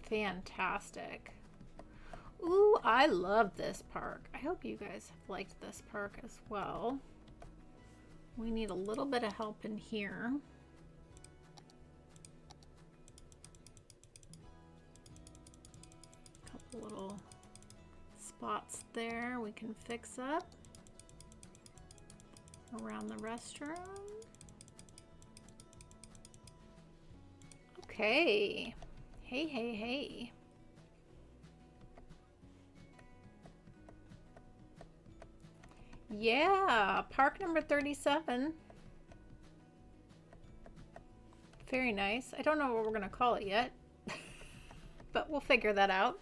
Fantastic. Ooh, I love this park. I hope you guys have liked this park as well. We need a little bit of help in here. Couple little spots there we can fix up around the restroom. Okay. Hey, hey, hey. Yeah, park number 37. Very nice. I don't know what we're going to call it yet, but we'll figure that out.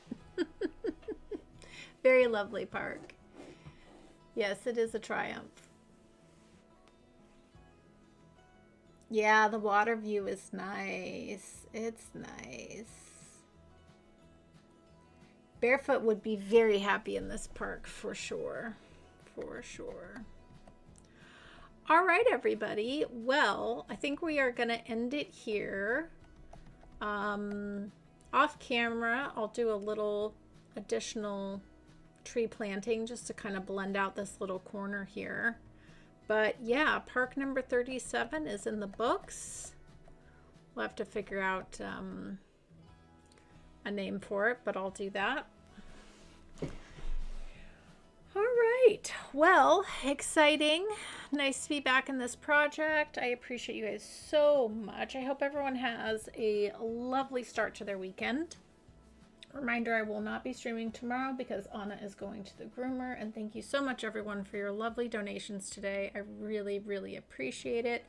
Very lovely park. Yes, it is a triumph. Yeah, the water view is nice. It's nice. Barefoot would be very happy in this park for sure. For sure. All right, everybody. Well, I think we are going to end it here. Off camera, I'll do a little additional tree planting just to kind of blend out this little corner here. But yeah, park number 37 is in the books. We'll have to figure out a name for it, but I'll do that. All right, well, exciting. Nice to be back in this project. I appreciate you guys so much. I hope everyone has a lovely start to their weekend. Reminder, I will not be streaming tomorrow because Anna is going to the groomer. And thank you so much, everyone, for your lovely donations today. I really, really appreciate it.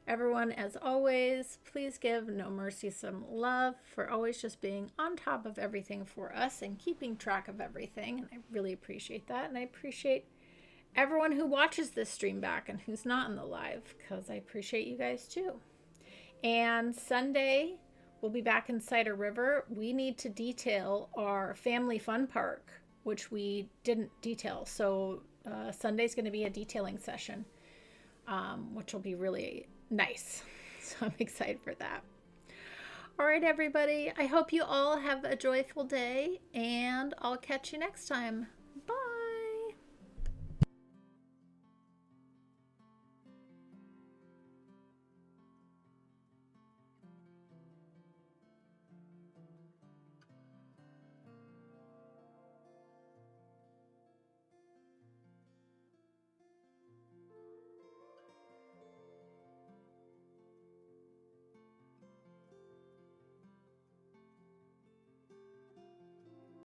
Everyone, as always, please give No Mercy some love for always just being on top of everything for us and keeping track of everything. And I really appreciate that. And I appreciate everyone who watches this stream back and who's not in the live, because I appreciate you guys too. And Sunday, we'll be back in Cider River. We need to detail our family fun park, which we didn't detail. So Sunday's going to be a detailing session, which will be really nice. So I'm excited for that. All right, everybody. I hope you all have a joyful day, and I'll catch you next time.